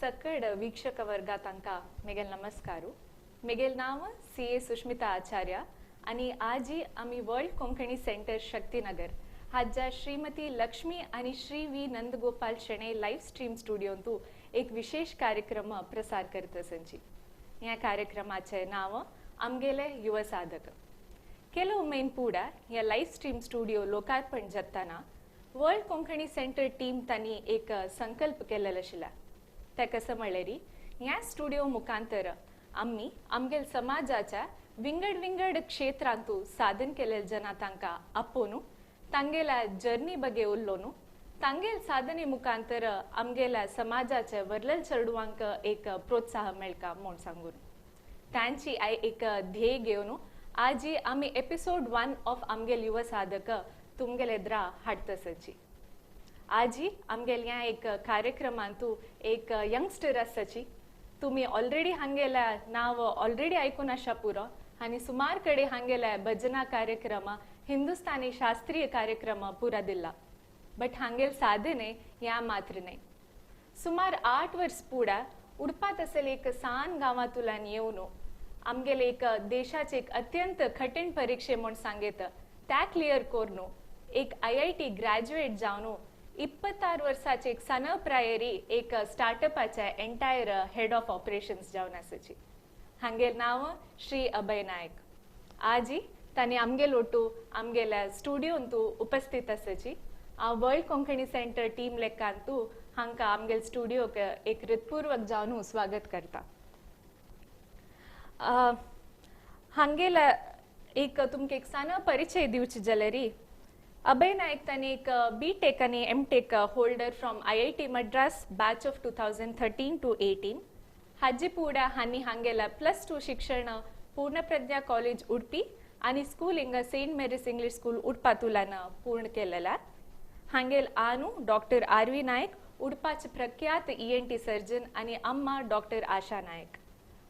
सकड ವೀಕ್ಷಕ वर्गा तांका मेगेल नमस्कारू मेगेल नाव CA सुष्मिता आचार्य आणि आजी आम्ही वर्ल्ड कोंकणी सेंटर शक्तिनगर हाज्या श्रीमती लक्ष्मी आणि Shri V Nandagopal Shenoy live stream स्टुडिओतून एक विशेष कार्यक्रम प्रसार करत असंची. या कार्यक्रमाचे नाव आमगेले युवा साधक. ಕೆಲವು ಮೇನ್ ಕೂಡ या लाईव्ह स्ट्रीम स्टुडिओ लोकार्पण जाताना वर्ल्ड कोंकणी सेंटर टीम तांनी एक संकल्प केलेला आशिल्ला. ते कसं म्हणलेरी ह्या स्टुडिओ मुखांतर आम्ही आमगेल समाजाच्या विंगड क्षेत्रांतू साधन केलेल्या जना तांका आपोनू तांगेला जर्नी बगे उल्लोनू तांगेल साधने मुखांतर आमगेला समाजाच्या वरलेल चढुवांक एक प्रोत्साह मेळका म्हूण सांगून त्यांची एक ध्येय घेऊन आजी आम्ही एपिसोड 1 ऑफ आमगेल युवा साधक तुमगेल एद्रा हाडतसची. आजी आमगेल या एक कार्यक्रमांतू एक यंगस्टर आसाची. तुम्ही ऑलरेडी हांगेला नाव ऑलरेडी ऐकून आशा पुरो आणि सुमार कडे हांगेला भजना कार्यक्रम हिंदुस्थानी शास्त्रीय कार्यक्रम पुरा दिला. बट हांगेल साधने या मात्र नाही. सुमार 8 वर्ष पुढा उडपात असेल एक सान गावातुल्यान येऊन आमगेले एक देशाचे एक अत्यंत कठीण परीक्षे म्हणून सांगेत त्या क्लिअर करून एक IIT ग्रॅज्युएट जावन 26 वर्षाचे एक सनप्रायरी एक स्टार्टअपाच्या एंटायर हेड ऑफ ऑपरेशन्स जावन आसाची. हांगेल नाव श्री अभय नायक. आजी तांणी आमगेल ओटू आमगेल्या स्टुडिओंतू उपस्थित आसाची. वर्ल्ड कोंकणी सेंटर टीम लेखांतू हांका आमगेल स्टुडिओक एक हृदयपूर्वक जावन स्वागत करता. हांगेला एक तुमका एक सान परिचय दिवचे जाल्यारी अभय नायक तांणी एक B.Tech आणि M.Tech holder from IIT Madras batch of 2013 to 18. हाजी पुढे हांनी हांगेला +2 शिक्षण पूर्णप्रज्ञा कॉलेज उडपी आणि schooling saint Mary's English school उडपातुल्यान पूर्ण केलेला. हांगेल आनू डॉक्टर R.V. नायक उडपाचे प्रख्यात ENT सर्जन आणि अम्मा डॉक्टर आशा नायक.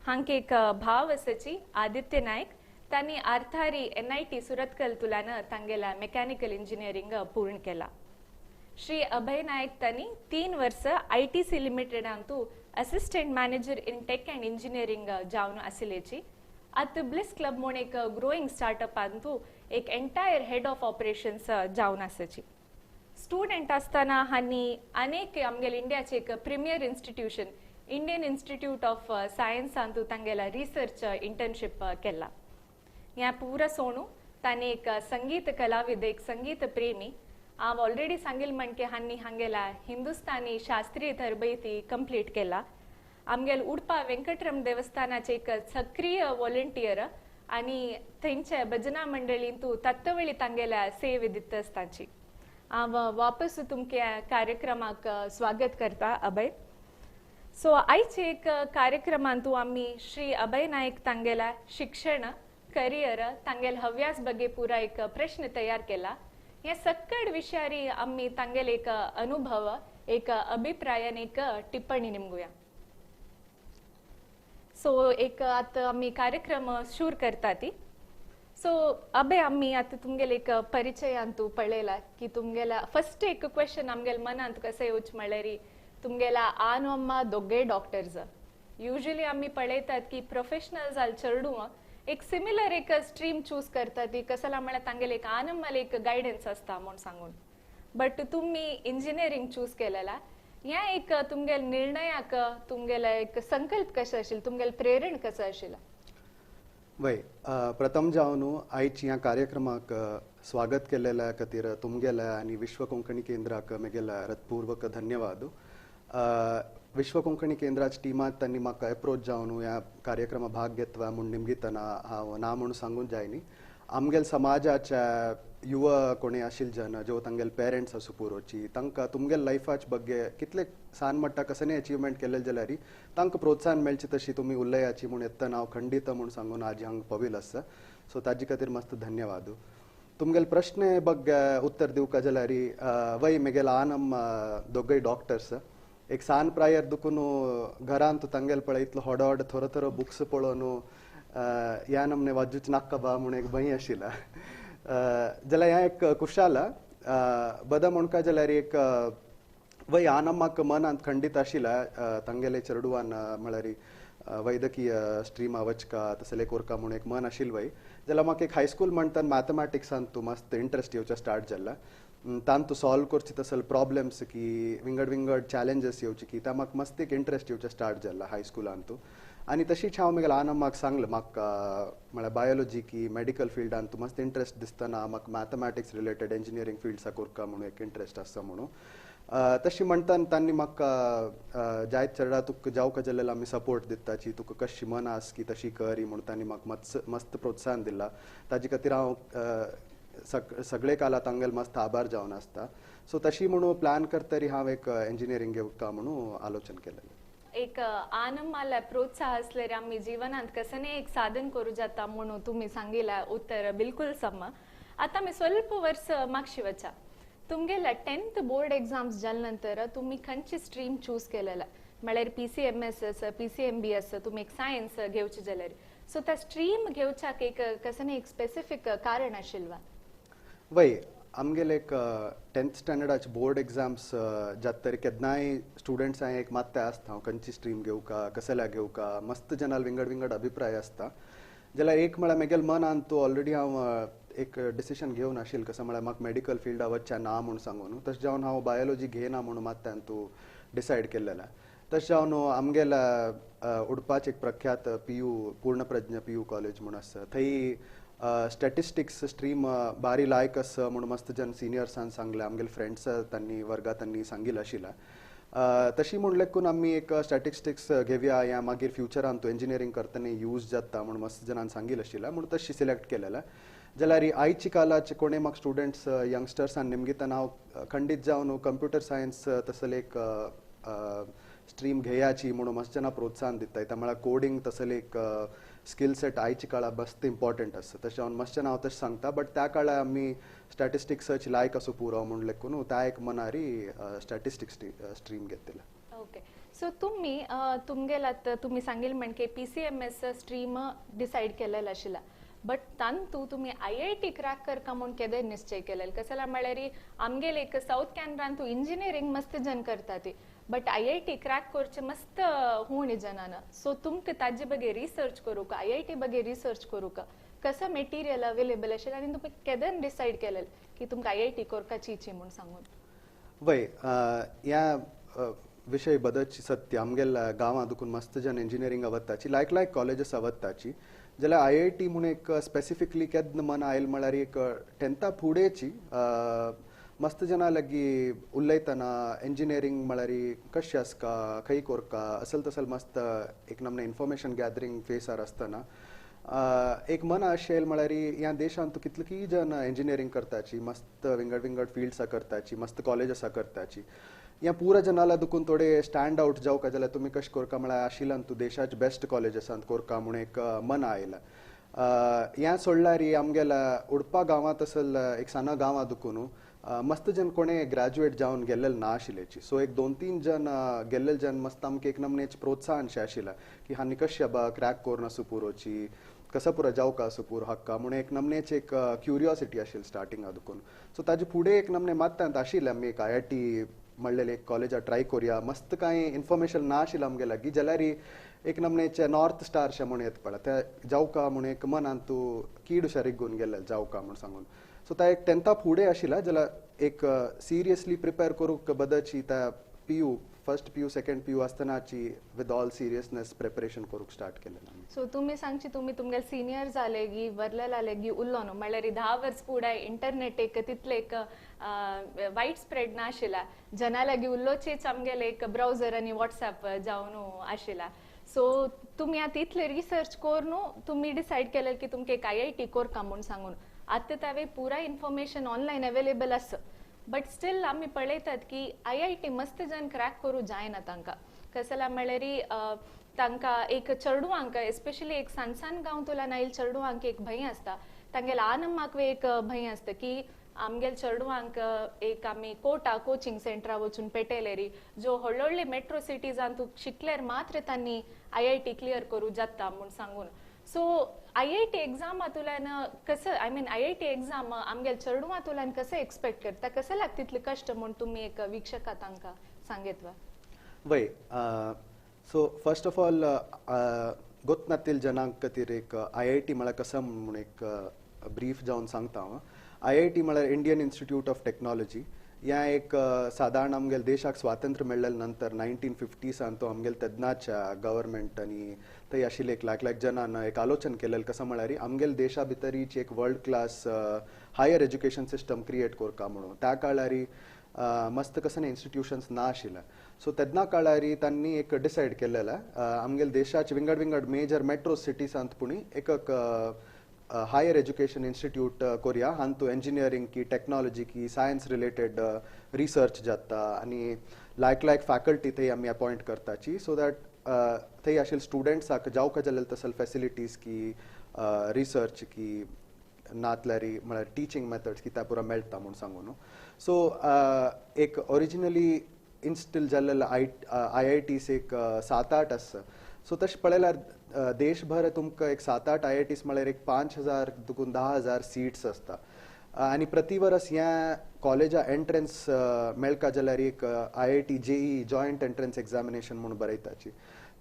हांके एक भाव आसाची आदित्य नायक. तांणी आर्थारी NIT सुरतकल तुल्यान तांगेला मेकॅनिकल इंजिनिअरिंग पूर्ण केला. श्री अभय नायक तांणी 3 वर्ष ITC लिमिटेडांतू assistant manager in tech and engineering जावन आशिल्लेची. आत ब्लिस क्लब म्हणून एक ग्रोईंग स्टार्टअपांतू एक एंटायर हेड ऑफ ऑपरेशन्स जावन आसाची. स्टुडंट असताना हांनी अनेक आमगेल इंडियाचे एक premier institution Indian institute of सायन्सांतू तांगेला रिसर्च इंटर्नशिप केला. या पुरा सोनू तांणी एक संगीत कलाविद एक संगीत प्रेमी. हांव ऑलरेडी सांगिल म्हणके हांनी हांगेला हिंदुस्थानी शास्त्रीय तरबेती कंप्लीट केला. आमगेल उडपा वेंकटरम देवस्थानाचे एक सक्रिय व्हॉलंटियर आणि थंयच्या भजना मंडळींतू तत्ववेळी तांगेला सेवे दित असताची. हांव वापस तुमच्या कार्यक्रमाक स्वागत करता अभय. सो आयचे एक कार्यक्रमांतू आम्ही श्री अभय नायक तांगेला शिक्षण करियर तांगेल हव्यास बगे पुरा एक प्रश्न तयार केला. या सकड विषयारी आम्ही तांगेल एक अनुभव एक अभिप्रायान एक टिप्पणी निमगुया. सो एक आता आम्ही कार्यक्रम शूर करता ती. सो अभय आम्ही आता तुमगेल एक परिचयांतू पळयला की तुमगेला फर्स्ट एक क्वेश्चन आमगेल मनांत कसं येऊच म्हणल्यारी तुमगेला आन अम्मा दोघे डॉक्टर्स. युजली आम्ही पळयतात की प्रोफेशनल जाल चढू एक सिमिलर एक स्ट्रीम चूज करतात ती कसला म्हणल्यार तांगेले एक आनम्माला एक गायडन्स असता म्हणून सांगून. बट तुम्ही इंजिनिअरिंग चूज केलेला. या एक तुमगेल निर्णयाक तुमगेला एक संकल्प कसं आशिल्लो तुमगेल प्रेरण कसं आशिल्ला. वय प्रथम जावन आयच्या ह्या कार्यक्रमाक स्वागत केलेल्या खातीर तुमगेला आणि विश्व कोंकणी केंद्राक मेगेला हृदयपूर्वक धन्यवाद. विश्व कोंकणी केंद्राच्या टिमात तांणी म्हाका एप्रोच जावन ह्या कार्यक्रमात भाग घेतला म्हूण निमगीतना हांव ना म्हणून सांगून जायनी. आमगेल समाजाच्या युवा कोणी आशिल्ले जन जो तांगेल पेरेंट्स आसूं पुरोची तांकां तुमगेल लायफाचे बगे कितले सान मट्टा कसनी अचिवमेंट केले जाल्यार तांकां प्रोत्साहन मेळची तशी तुमी उलयाची म्हूण येतना हांव खंडीत म्हूण सांगून आज हांगा पवील आसा. सो ताजे खातीर मस्त धन्यवाद. तुमगेल प्रश्न बगे उत्तर दिवका जाल्यार वय मेगेल आनम दोगय डॉक्टर्स. एक सान प्रायर दुखून घरांत तांगेल पळयतलो होडो थोडो बुक्स पळोवन ह्या नमने वाजूच नाका बा म्हूण एक भंय आशिल्ला. जाल्यार ह्या एक कुशाला बदा म्हणका जाल्यार एक वय हांव म्हाका मनांत खंडीत आशिल्लें तांगेले चेडवान म्हळ्यार वैद्यकीय स्ट्रीमा वचका तसले कोरका म्हणून एक मन आशिल्लें वय जाल्यार म्हाका एक हायस्कूल म्हणटना मॅथमॅटिक्सान तूं मस्त इंट्रस्ट येवचें स्टार्ट जाल्ला तान तूं सॉल्व करची तसल प्रॉब्लेम्स की विंगड चॅलेंजीस येवची की त्या म्हाका मस्त एक इंट्रस्ट येवचें स्टार्ट जाल्ला हायस्कुलान तूं आनी तशीच हांव म्हगेल्या आनंद म्हाका सांगलें म्हाका म्हळ्यार बायोलॉजी की मेडिकल फिल्डान तूं मस्त इंट्रस्ट दिसतना म्हाका मॅथमॅटिक्स रिलेटेड इंजिनियरींग फिल्ड्सा कोरका म्हणून एक इंट्रस्ट आसा म्हणून तशी म्हणटन तांणी म्हाका जायत चेडा तुका जावका जाल्यार आमी सपोर्ट दिताची तुका कशी मन आस की तशी करी म्हणून तांणी म्हाका मस्त प्रोत्साहन दिला ताजे खातीर हांव सगळे काला तांगेल मस्त आभार जावन आसता सो तशी म्हणून प्लॅन करतरी हांव एक इंजिनियरींग घेवका म्हणून आलोचन केलेलें एक आनंद मला प्रोत्साह असलेले आम्ही जीवनात कसने एक साधन करू जाता म्हणून तुम्ही सांगिला उत्तर बिलकुल सम आता मी स्वल्प वर्ष मागशी वचा तुमगेला 10th बोर्ड एग्जाम्स जाल्या नंतर तुम्ही खंयची स्ट्रीम चूज केलेला म्हळ्यार PCMS PCMB तुम्ही एक सायन्स घेवचे जाल्यार सो त्या स्ट्रीम घेवच्याक एक कसने एक स्पेसिफिक कारण आशिल्वा वय आमगेले एक 10th स्टँडर्डाचे बोर्ड एग्जाम्स जात तरी केन्नाय स्टुडंट्सां एक मात्ते आसता हांव खंयची स्ट्रीम घेवका कसल्या घेवका मस्त जनाल विंगड अभिप्राय आसता जाल्यार एक म्हळ्यार म्हगेल मनान तूं ऑलरेडी हांव एक डिसिशन घेवन आशिल्लें कसं म्हळ्यार म्हाका मेडिकल फिल्डा वचचें ना म्हणून सांगून तशें जावन हांव बायोलॉजी घेयना म्हणून मात्यान तूं डिसायड केल्लें तशें जावन आमगेल्या उडपाचें एक प्रख्यात पूर्णप्रज्ञ PU कॉलेज म्हणून आसा थंय स्टॅटिस्टिक्स स्ट्रीम बारी लायक आसा म्हणून मस्त जन सिनियर्सान सांगलें आमगेले फ्रेंड्स तांणी वर्गात तांणी सांगिल्लें आशिल्लें तशी म्हूण लेकून आमी एक स्टॅटिस्टिक्स घेवया या मागीर फ्युचरान तूं इंजिनियरींग करतना यूज जाता म्हणून मस्त जनान सांगिल्लें आशिल्लें म्हणून तशी सिलेक्ट केलेलें जाल्यार आयची कालाचे कोणे म्हाका स्टुडंट्स यंगस्टर्सान निमगीतान हांव खंडीत जावन कंप्युटर सायन्स तसले एक स्ट्रीम घेयाची म्हणून मस्त जना प्रोत्साहन दिता म्हळ्यार कोडिंग तसले एक स्किल सेट आयची काळा मस्त इम्पॉर्टंट आसा तशें हांव मस्त हांव तशें सांगता बट त्या काळार आमी स्टॅटिस्टिक्साची लायक असो पुरो म्हूण लेकून त्या एक मनारी स्टॅटिस्टिक्स स्ट्रीम घेतलें ओके सो तुम्ही तुमगेला तुम्ही सांगिल म्हणजे PCMS स्ट्रीम डिसाइड केलेला आशिल्ला बट तांतू तुम्ही IIT क्रॅक करका म्हणून केदे निश्चय केलेला कसला म्हळ्यार आमगेले एक साऊथ कॅनरान तू इंजिनियरींग मस्त जन करता ती बट IIT क्रॅक करचे मस्त होणी जनान सो तुमकां ताजे बगे रिसर्च करूक IIT बगे रिसर्च करूक कसं मेटेरियल अवेलेबल आशिल्लें आनी तुम्ही केदन डिसाइड केलें की तुमकां IIT करपाची इच्छी म्हणून सांगून वय ह्या विषय बदलची सत्य आमगेल्या गांवां दुखून मस्त जन इंजिनियरींग आवडटाची लायक कॉलेजीस आवडटाची जाल्यार IIT म्हणून एक स्पेसिफिकली केन्ना मन आयल म्हळ्यार एक 10th फुडेंची मस्त जना लागी उलयतना इंजिनियरींग म्हळ्यार कशें आसका खंय कोरका असल तसल मस्त एक नमने इन्फॉर्मेशन गॅदरींग फेसार आसतना एक मन अशें म्हळ्यार ह्या देशांत तूं कितली जन इंजिनियरींग करताची मस्त विंगड फिल्ड्स करताची मस्त कॉलेज करताची ह्या पुरा जनाला दुखून थोडे स्टँड आउट जावका जाल्यार तुमी कशें कोरका म्हळ्यार आशिल्ल्यान तूं देशाचे बेस्ट कॉलेजेसांत कोरका म्हणून एक मन आयला ह्या सोडल्यार आमगेल्या उडपा गांवांत असल एक साना गांवां दुखून मस्त जन कोणे ग्रॅज्युएट जावन गेल्लेले ना आशिल्लेची सो एक 2-3 जन गेल्लेले जन मस्त आमकां एक नमनेच प्रोत्साहन शे आशिल्लें की हांणी कशें बा क्रॅक कोरून असो पुरोची कसं पुरो जावका असो पुरो हक्का म्हणून एक नमनेच एक क्युरियोसिटी आशिल्ली स्टार्टिंगा दुखून सो ताजे फुडें एक नमने मात्यांत आशिल्लें आमी एक IIT म्हणलेले एक कॉलेजा ट्राय करूया मस्त कांय इन्फॉर्मेशन ना आशिल्लें आमगे लागीं जाल्यार एक नमनेचे नॉर्थ स्टार शे म्हणून येता पळय ते जावका म्हणून एक मनान तूं कीड हुशारीक घेवन गेल्ले जावका म्हणून सांगून सो त्या एक 10th फुडें आशिल्ला जाल्यार एक सिरियसली प्रिपेर करूंक बदलची त्या PU first PU second PU आसतनाची विथ ऑल सिरियसनेस प्रिपरेशन करूंक स्टार्ट केलें सो तुम्ही सांगची तुम्ही तुमगे सिनियर जाले गी वरलेला लेगी उरलो न्हू म्हळ्यार 10 वर्स फुडें इंटरनेट एक तितले एक वायड स्प्रेड ना आशिल्ला जना लागीं उरलोचेच आमगेले एक ब्रावजर आनी WhatsApp जावन आशिल्ला सो तुम्ही आता इतले रिसर्च करून तुम्ही डिसाइड केलें की तुमकां एक IIT कोरका म्हणून सांगून आता तावे पुरा इन्फॉर्मेशन ऑनलायन अवेलेबल आसा बट स्टील आमी पळयतात की IIT मस्त जन क्रॅक करूं जायना तांकां कसला म्हळ्यार तांकां एक चेडवांक एस्पेशली एक सानसान गांवतुल्यान आयिल्ले चेडवांक एक भंय आसता तांगे ल्हान म्हाका एक भंय आसता की आमगेल चेडवांक एक आमी कोचिंग सेंटरा वचून पेटयलेरी जो व्हडले मेट्रो सिटीजान तूं शिकल्यार मात्र तांणी IIT क्लियर करूं जाता म्हूण सांगून सो IIT एग्जामांतल्यान कसं IIT एग्जाम आमगेल चेडवांतल्यान कसं एक्सपेक्ट करता कसं लागता तितले कष्ट म्हूण तुमी एक वीक्षका तांकां सांगेत्वा वय सो फर्स्ट ऑफ ऑल ಗೊತ್ತನತ್ತಿಲ್ ಜನಾಂಕ ಕತೀರ್ एक IIT मला कसं म्हणून एक ब्रीफ जाऊन सांगता हांव IIT म्हळ्यार इंडियन इन्स्टिट्यूट ऑफ टेक्नॉलॉजी ह्या एक सादारण आमगेल देशाक स्वातंत्र्य मेळ्ळेले नंतर 1950 तो आमगेल तेदनाच्या गव्हर्मेंटांनी थंय आशिल्ले एक लाख जनान एक आलोचन केलेलें कसं म्हळ्यार आमगेल देशा भितरीच एक world class higher education system create करता म्हणून त्या काळारी मस्त कसं इन्स्टिट्यूशन्स ना आशिल्ले सो तेदना काळारी तांणी एक डिसायड केलेलें आमगेल देशाचे विंगड विंगड मेजर मेट्रो सिटीसांत पुणी एक हायर एज्युकेशन इन्स्टिट्यूट कोरया हांगा तूं इंजिनियरिंग की टेक्नॉलॉजी की सायन्स रिलेटेड रिसर्च जाता आनी लायक फॅकल्टी थंय आमी अपॉयंट करताची सो दॅट थंय आशिल्ले स्टुडंट्साक जावका जाल्यार तसल फॅसिलिटीज की रिसर्च की नातल्यारी म्हळ्यार टीचिंग मेथड्स की त्या पुरा मेळटा म्हूण सांगून सो एक ओरिजिनली इन्स्टिल जाल्लेले IITs एक 7-8 आसा सो तशें पळयल्यार देशभर तुमकां एक 7-8 IITs म्हळ्यार एक 5,000 देखून 10,000 सीट्स आसता आनी प्रति वर्स ह्या कॉलेजा एंट्रन्स मेळका जाल्यार एक IIT JEE joint entrance examination म्हणून बरयताची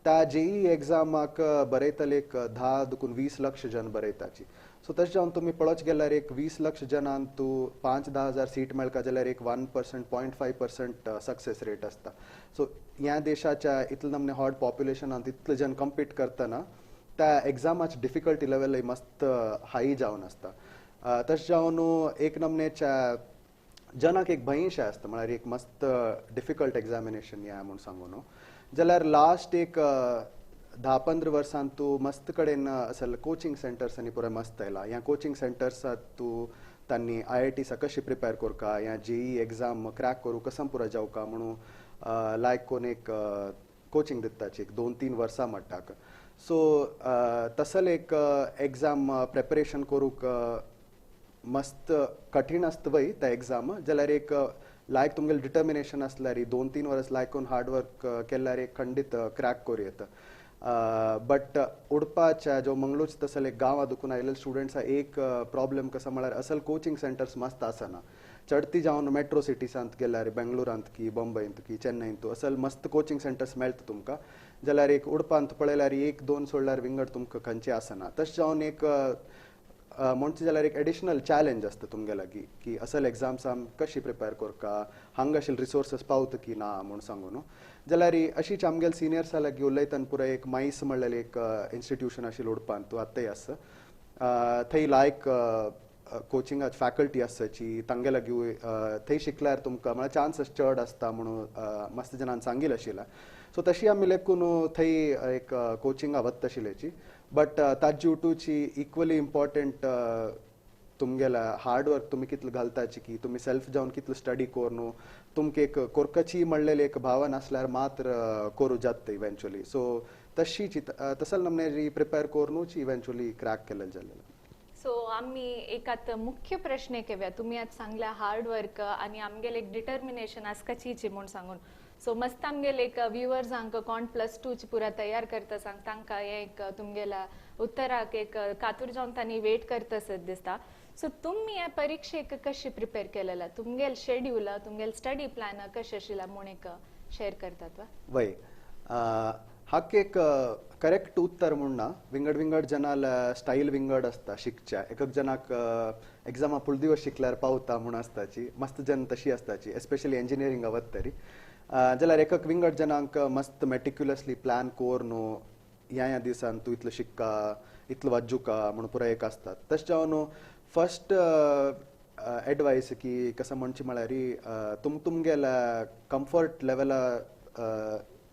त्या JEE एग्जामाक बरयतले एक 10 देखून 20 लाख जन बरयताची सो तशें जावन तुमी पळोवच गेल्यार एक 20 लाख जनान तूं 5-10,000 सीट मेळका जाल्यार एक 1% 0.5% सक्सेस रेट आसता सो ह्या देशाच्या इतले नमने हॉट पॉप्युलेशनांत इतले जन कम्पीट करतना त्या एग्जामाची डिफिकल्टी लेवल मस्त हाय जावन आसता तशें जावन एक नमनेच्या जनाक एक भंयशें आसता म्हळ्यार एक मस्त डिफिकल्ट एग्जामिनेशन या म्हूण सांगून जाल्यार लास्ट एक 10-15 वर्सांत तूं मस्त कडेन असल कोचिंग सेंटर्स आनी पुराय मस्त आयला ह्या कोचिंग सेंटर्सांत तूं तांणी IITs कशी प्रिपेर करता ह्या JEE एग्जाम क्रॅक करूं कसं पुरा जावका म्हणून लायक कोण एक कोचिंग दिताची एक 2-3 वर्सां म्हणटाक सो तसल एक एग्जाम प्रिपरेशन करूंक मस्त कठीण आसता वय त्या एग्जाम जाल्यार एक लायक तुमगेलें डिटर्मिनेशन आसल्यार 2-3 वर्स लायक कोण हार्डवर्क केल्यार एक खंडीत क्रॅक करूं येता बट उडपाच्या जो मंगळूरच्या तसल एक गांवां दुखून आयिल्ले स्टुडंट्सा एक प्रॉब्लेम कसं म्हळ्यार असल कोचिंग सेंटर्स मस्त आसना चडती जावन मेट्रो सिटीसांत गेल्यार बेंगलोरांत की बॉम्बेंत की चेन्नईंत असल मस्त कोचिंग सेंटर्स मेळटा तुमकां जाल्यार एक उडपांत पळयल्यार 1-2 सोडल्यार विंगड तुमकां खंयचे आसना तशें जावन एक म्हणचे जाल्यार एक एडिशनल चॅलेंज आसता तुमगे लागीं की असल एग्जाम्स कशी प्रिपेर करता हांगा आशिल्ले रिसोर्सीस पावता की ना म्हूण सांगून जाल्यार अशीच आमगेल सिनियर्सा लागीं उलयतना पुराय एक मायस म्हणलेलें एक इन्स्टिट्यूशन आशिल्लें उडपांत तूं आतांय आसा थंय लायक कोचिंगाची फॅकल्टी आसची तांगे लागीं थंय शिकल्यार तुमकां म्हळ्यार चान्सीस चड आसता म्हणून मस्त जनान सांगिल्लें आशिल्लें सो तशी आमी लेकून थंय एक कोचिंगा वता आशिल्लेची बट ताजे उटूची इक्वली इम्पॉर्टंट तुमगेला हार्डवर्क तुमी कितले घालताची की तुमी सेल्फ जावन कितले स्टडी कोरून तुमकां एक कोरकाची म्हणलेली एक भावन आसल्यार मात्र करूं जाता इव्हेंच्युअली सो तशीच तसल नमने प्रिपेर करूनच इव्हेंच्युअली क्रॅक केलें जालें सो आम्ही एकात मुख्य प्रश्न एक घेवया तुम्ही आज सांगला हार्ड वर्क आणि आमगेले एक डिटर्मिनेशन आसपाची म्हणून सांगून सो मस्त आमगेले एक व्ह्युअर्स हांका कोण +2 ची पुरा तयार करता सांग तांकां एक तुमगेला उत्तराक एक कातूर जावन तांणी वेट करता सद दिसता सो तुम्ही ह्या परीक्षेक कशी प्रिपेर केलेला तुमगेल शेड्यूल तुमगेल स्टडी प्लॅन कशें आशिल्ला म्हूण एक शेअर करतात वा वय हाक एक करेक्ट उत्तर म्हूण ना विंगड विंगड जनाल स्टाईल विंगड आसता शिकच्या एक जनाक एग्जामा फूल दिवस शिकल्यार पावता म्हूण आसताची मस्त जन तशी आसताची एस्पेशली इंजिनियरिंगा वत तरी जाल्यार एक विंगड जनांक मस्त मेटिक्युलसली प्लॅन कोर न्हू ह्या दिसान तूं इतलें शिकका इतलें वाजूका म्हणून पुराय एक आसतात तशें जावन फर्स्ट एडवायस की कसं म्हणचे म्हळ्यार तुमगेला कम्फर्ट लेवला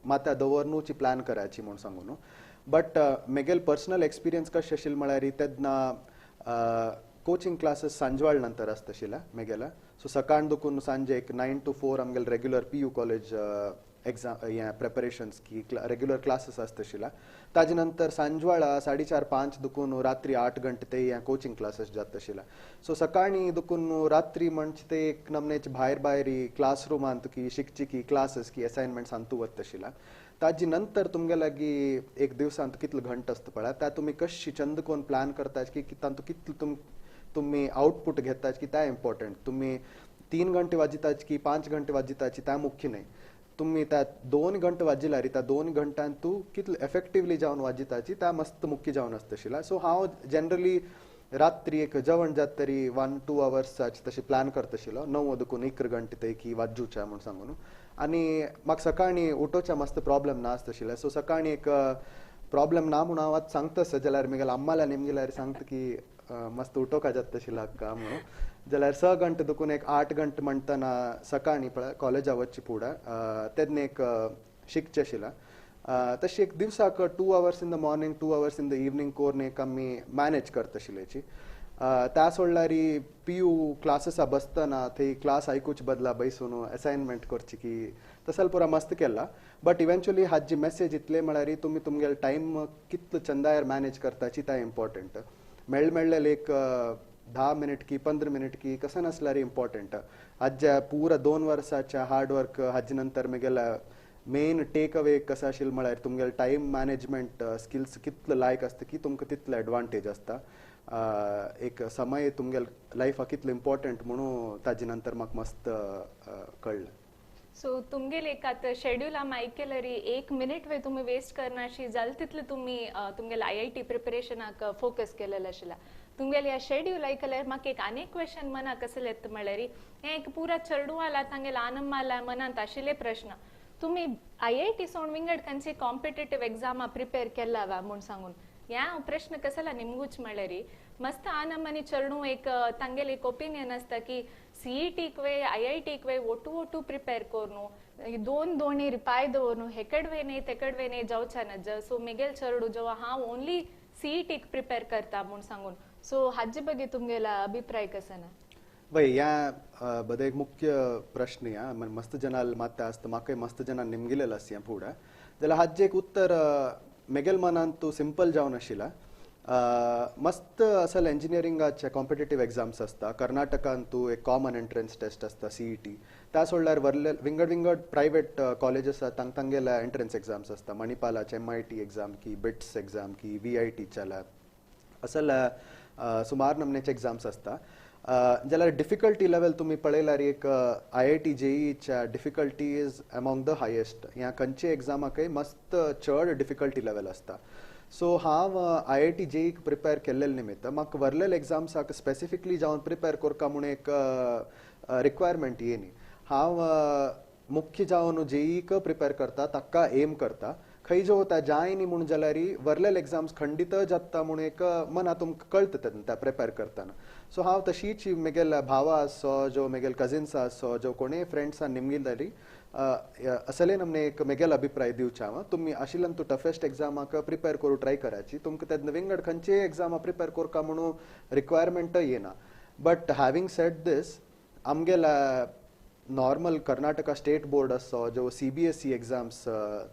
माता दवरनूची प्लॅन करायची म्हणून सांगून बट मेगेल पर्सनल एक्सपिरियन्स कशें आशिल्लें म्हळ्यार तेन्ना कोचिंग क्लासेस सांजवाळ नंतर आसता आशिल्ल्या मेगेला सो सकाळ दुखून सांजे एक 9 to 4 आमगेल रेग्युलर PU कॉलेज एग्जाम हें प्रिपरेशन्स की रेग्युलर क्लासेस आसता आशिल्ल्या ताजे नंतर सांजवाळा 4:30-5 दुखून रात्री 8 घंटे ते ह्या कोचिंग क्लासेस जाता आशिल्ल्या सो सकाळी दुखून रात्री म्हणचे ते एक नमनेचे भायर भायरी क्लासरुमांत की शिकची की क्लासेस की असायनमेंट्स तूं वता आशिल्ल्या ताजे नंतर तुमगे लागीं एक दिवसांत कितले घंटे आसता पळय त्या तुमी कशी चंद कोन प्लॅन करतात की तातूंत कितले तुम्ही आउटपुट घेतात की त्या इम्पॉर्टंट तुम्ही 3 घंटे वाजिताची की 5 घंटे वाजिताची त्या मुख्य नाही तुम्ही त्या 2 घंटे वाजिलारी त्या 2 घंटांत तू कितले एफेक्टिवली जावन वाजिताची त्या मस्त मुख्य जावन आसतशिला. सो हांव जनरली रात्री एक जेवण जात तरी 1-2 hours तशी प्लॅन करतशिलो. 9 देखून 1 घंटे तैकी वाजूच्या म्हणून सांगून. आनी म्हाका सकाळी उठोवच्या मस्त प्रॉब्लेम ना आसतशिले. सो सकाळी एक प्रॉब्लेम ना म्हणून हांव आतां सांगतस जाल्यार म्हगेल्या अम्माला निमगेल्यार सांगता की मस्त उठोवका जाता तशिला हाका म्हणून. जाल्यार 6 घंटे देखून एक 8 घंटे म्हणटना सकाळी पळय कॉलेजा वच्चे फुडें तेन्ना एक शिकचें आशिल्लें. तशी एक दिवसाक 2 hours in the morning 2 hours in the evening कोरून एक आमी मॅनेज करता आशिल्लेची. त्या सोडल्यार PU क्लासेस बसतना थंय क्लास आयकुचे बदला बैसून असायनमेंट करची की तसल पुरा मस्त केला. बट इव्हेंच्युअली हाजी मेसेज इतले म्हळ्यार तुमी तुमगेलो टायम कितलो चंदायर मॅनेज करताची ते इम्पॉर्टंट. मेळ्ळें एक 10 मिनिट की 15 मिनिट की कसं नसल्यार इम्पॉर्टंट. हाज्या पुरा 2 वर्साच्या हार्ड वर्क हाजे नंतर म्हगेला मेन टेक अवे कसं आशिल्लें म्हळ्यार तुमगेलो टायम मॅनेजमेंट स्किल्स कितलो लायक आसता की तुमकां तितलो एडवांटेज आसता. एक समय तुमगेल्या लायफाक कितलो इम्पॉर्टंट म्हणून ताजे नंतर म्हाका मस्त कळ्ळें. सो तुमगेले एक आतां शेड्यूल आमी आयकलें री 1 मिनिट वे तुमी वेस्ट करनाशी जाल्यार तितलें तुमी तुमगेल्या IIT प्रिपरेशनाक फोकस केलेलें आशिल्लें. तुमगेले ह्या शेड्यूल आयकल्यार म्हाका एक आनीक क्वेश्चन मनाक कसलें येता म्हळ्यार हें एक पुरा चेडवाला तांगेले आनंदमाला मनांत आशिल्ले प्रश्न. तुमी IIT सोड विंगड खंयची कॉम्पिटेटिव्ह एग्जामा प्रिपेर केला वा म्हूण सांगून ह्या प्रश्न कसला निमगूच म्हळ्यार मस्त आनंद चरणू एक तांगेले एक ओपिनियन आसता की CET वे IIT वे ओटू प्रिपेर कोरनू दोनी पाय दवरनू हेकडवे तेकडवे जावच्या नज. सो मेगेल चरडू जेव्हा हांव ओनली CET प्रिपेर करता म्हूण सांगून. सो हाजे बगे तुमगेला अभिप्राय कसा ना? वय ह्या बदे एक मुख्य प्रश्न या मस्त जनाल मात्ता आसता म्हाकाय मस्त जनान निमगिलेलं आसा फुडें. जाल्यार हाजे एक उत्तर मेगेल मनान तूं सिंपल जावन आशिल्ला. मस्त असल इंजिनियरिंगाचे कॉम्पिटेटिव्ह एग्जाम्स आसता. कर्नाटकान तूं एक कॉमन एंट्रन्स टेस्ट आसता CET. त्या सोडल्यार विंगड प्रायवेट कॉलेज आसा तांगेल्या एंट्रन्स एग्जाम्स आसता. मणिपालाचे MIT एग्जाम की BITS एग्जाम की VITच्या असल सुमार नमनेचे एग्जाम्स आसता. जाल्यार डिफिकल्टी लेवल तुम्ही पळयल्यार एक IIT JEEच्या difficulty is among the highest. ह्या खंयचे एग्जामाकय मस्त चड डिफिकल्टी लेवल आसता. सो हांव IIT JEE प्रिपेर केल्लेले निमित्त म्हाका व्हरलेले एग्जाम्साक स्पेसिफिकली जावन प्रिपेर करता म्हणून एक रिक्वायरमेंट येयनी. हांव मुख्य जावन JEE प्रिपेर करता ताका एम करता. खंय जो त्या जाय न्ही म्हणून जाल्यार व्हरलेले एग्जाम्स खंडित जाता म्हणून एक मना तुमकां कळटा त्या प्रिपेर करतना. सो हांव तशीच म्हगेल भावा आसो जो म्हगेल कजिन्स आसो जो कोणूय फ्रेंड्सान निमगिल्ली असले नमने एक म्हगेल अभिप्राय दिवचे हांव. तुमी आशिल्ल्यान तूं टफेस्ट एग्जामाक प्रिपेर करूं ट्राय कराची. तुमकां तेन्ना विंगड खंयचे एग्जामा प्रिपेर करका म्हणून रिक्वायरमेंट येना. बट हॅविंग सेड दीस आमगेला नॉर्मल कर्नाटका स्टेट बोर्ड आसो जो CBSE एग्जाम्स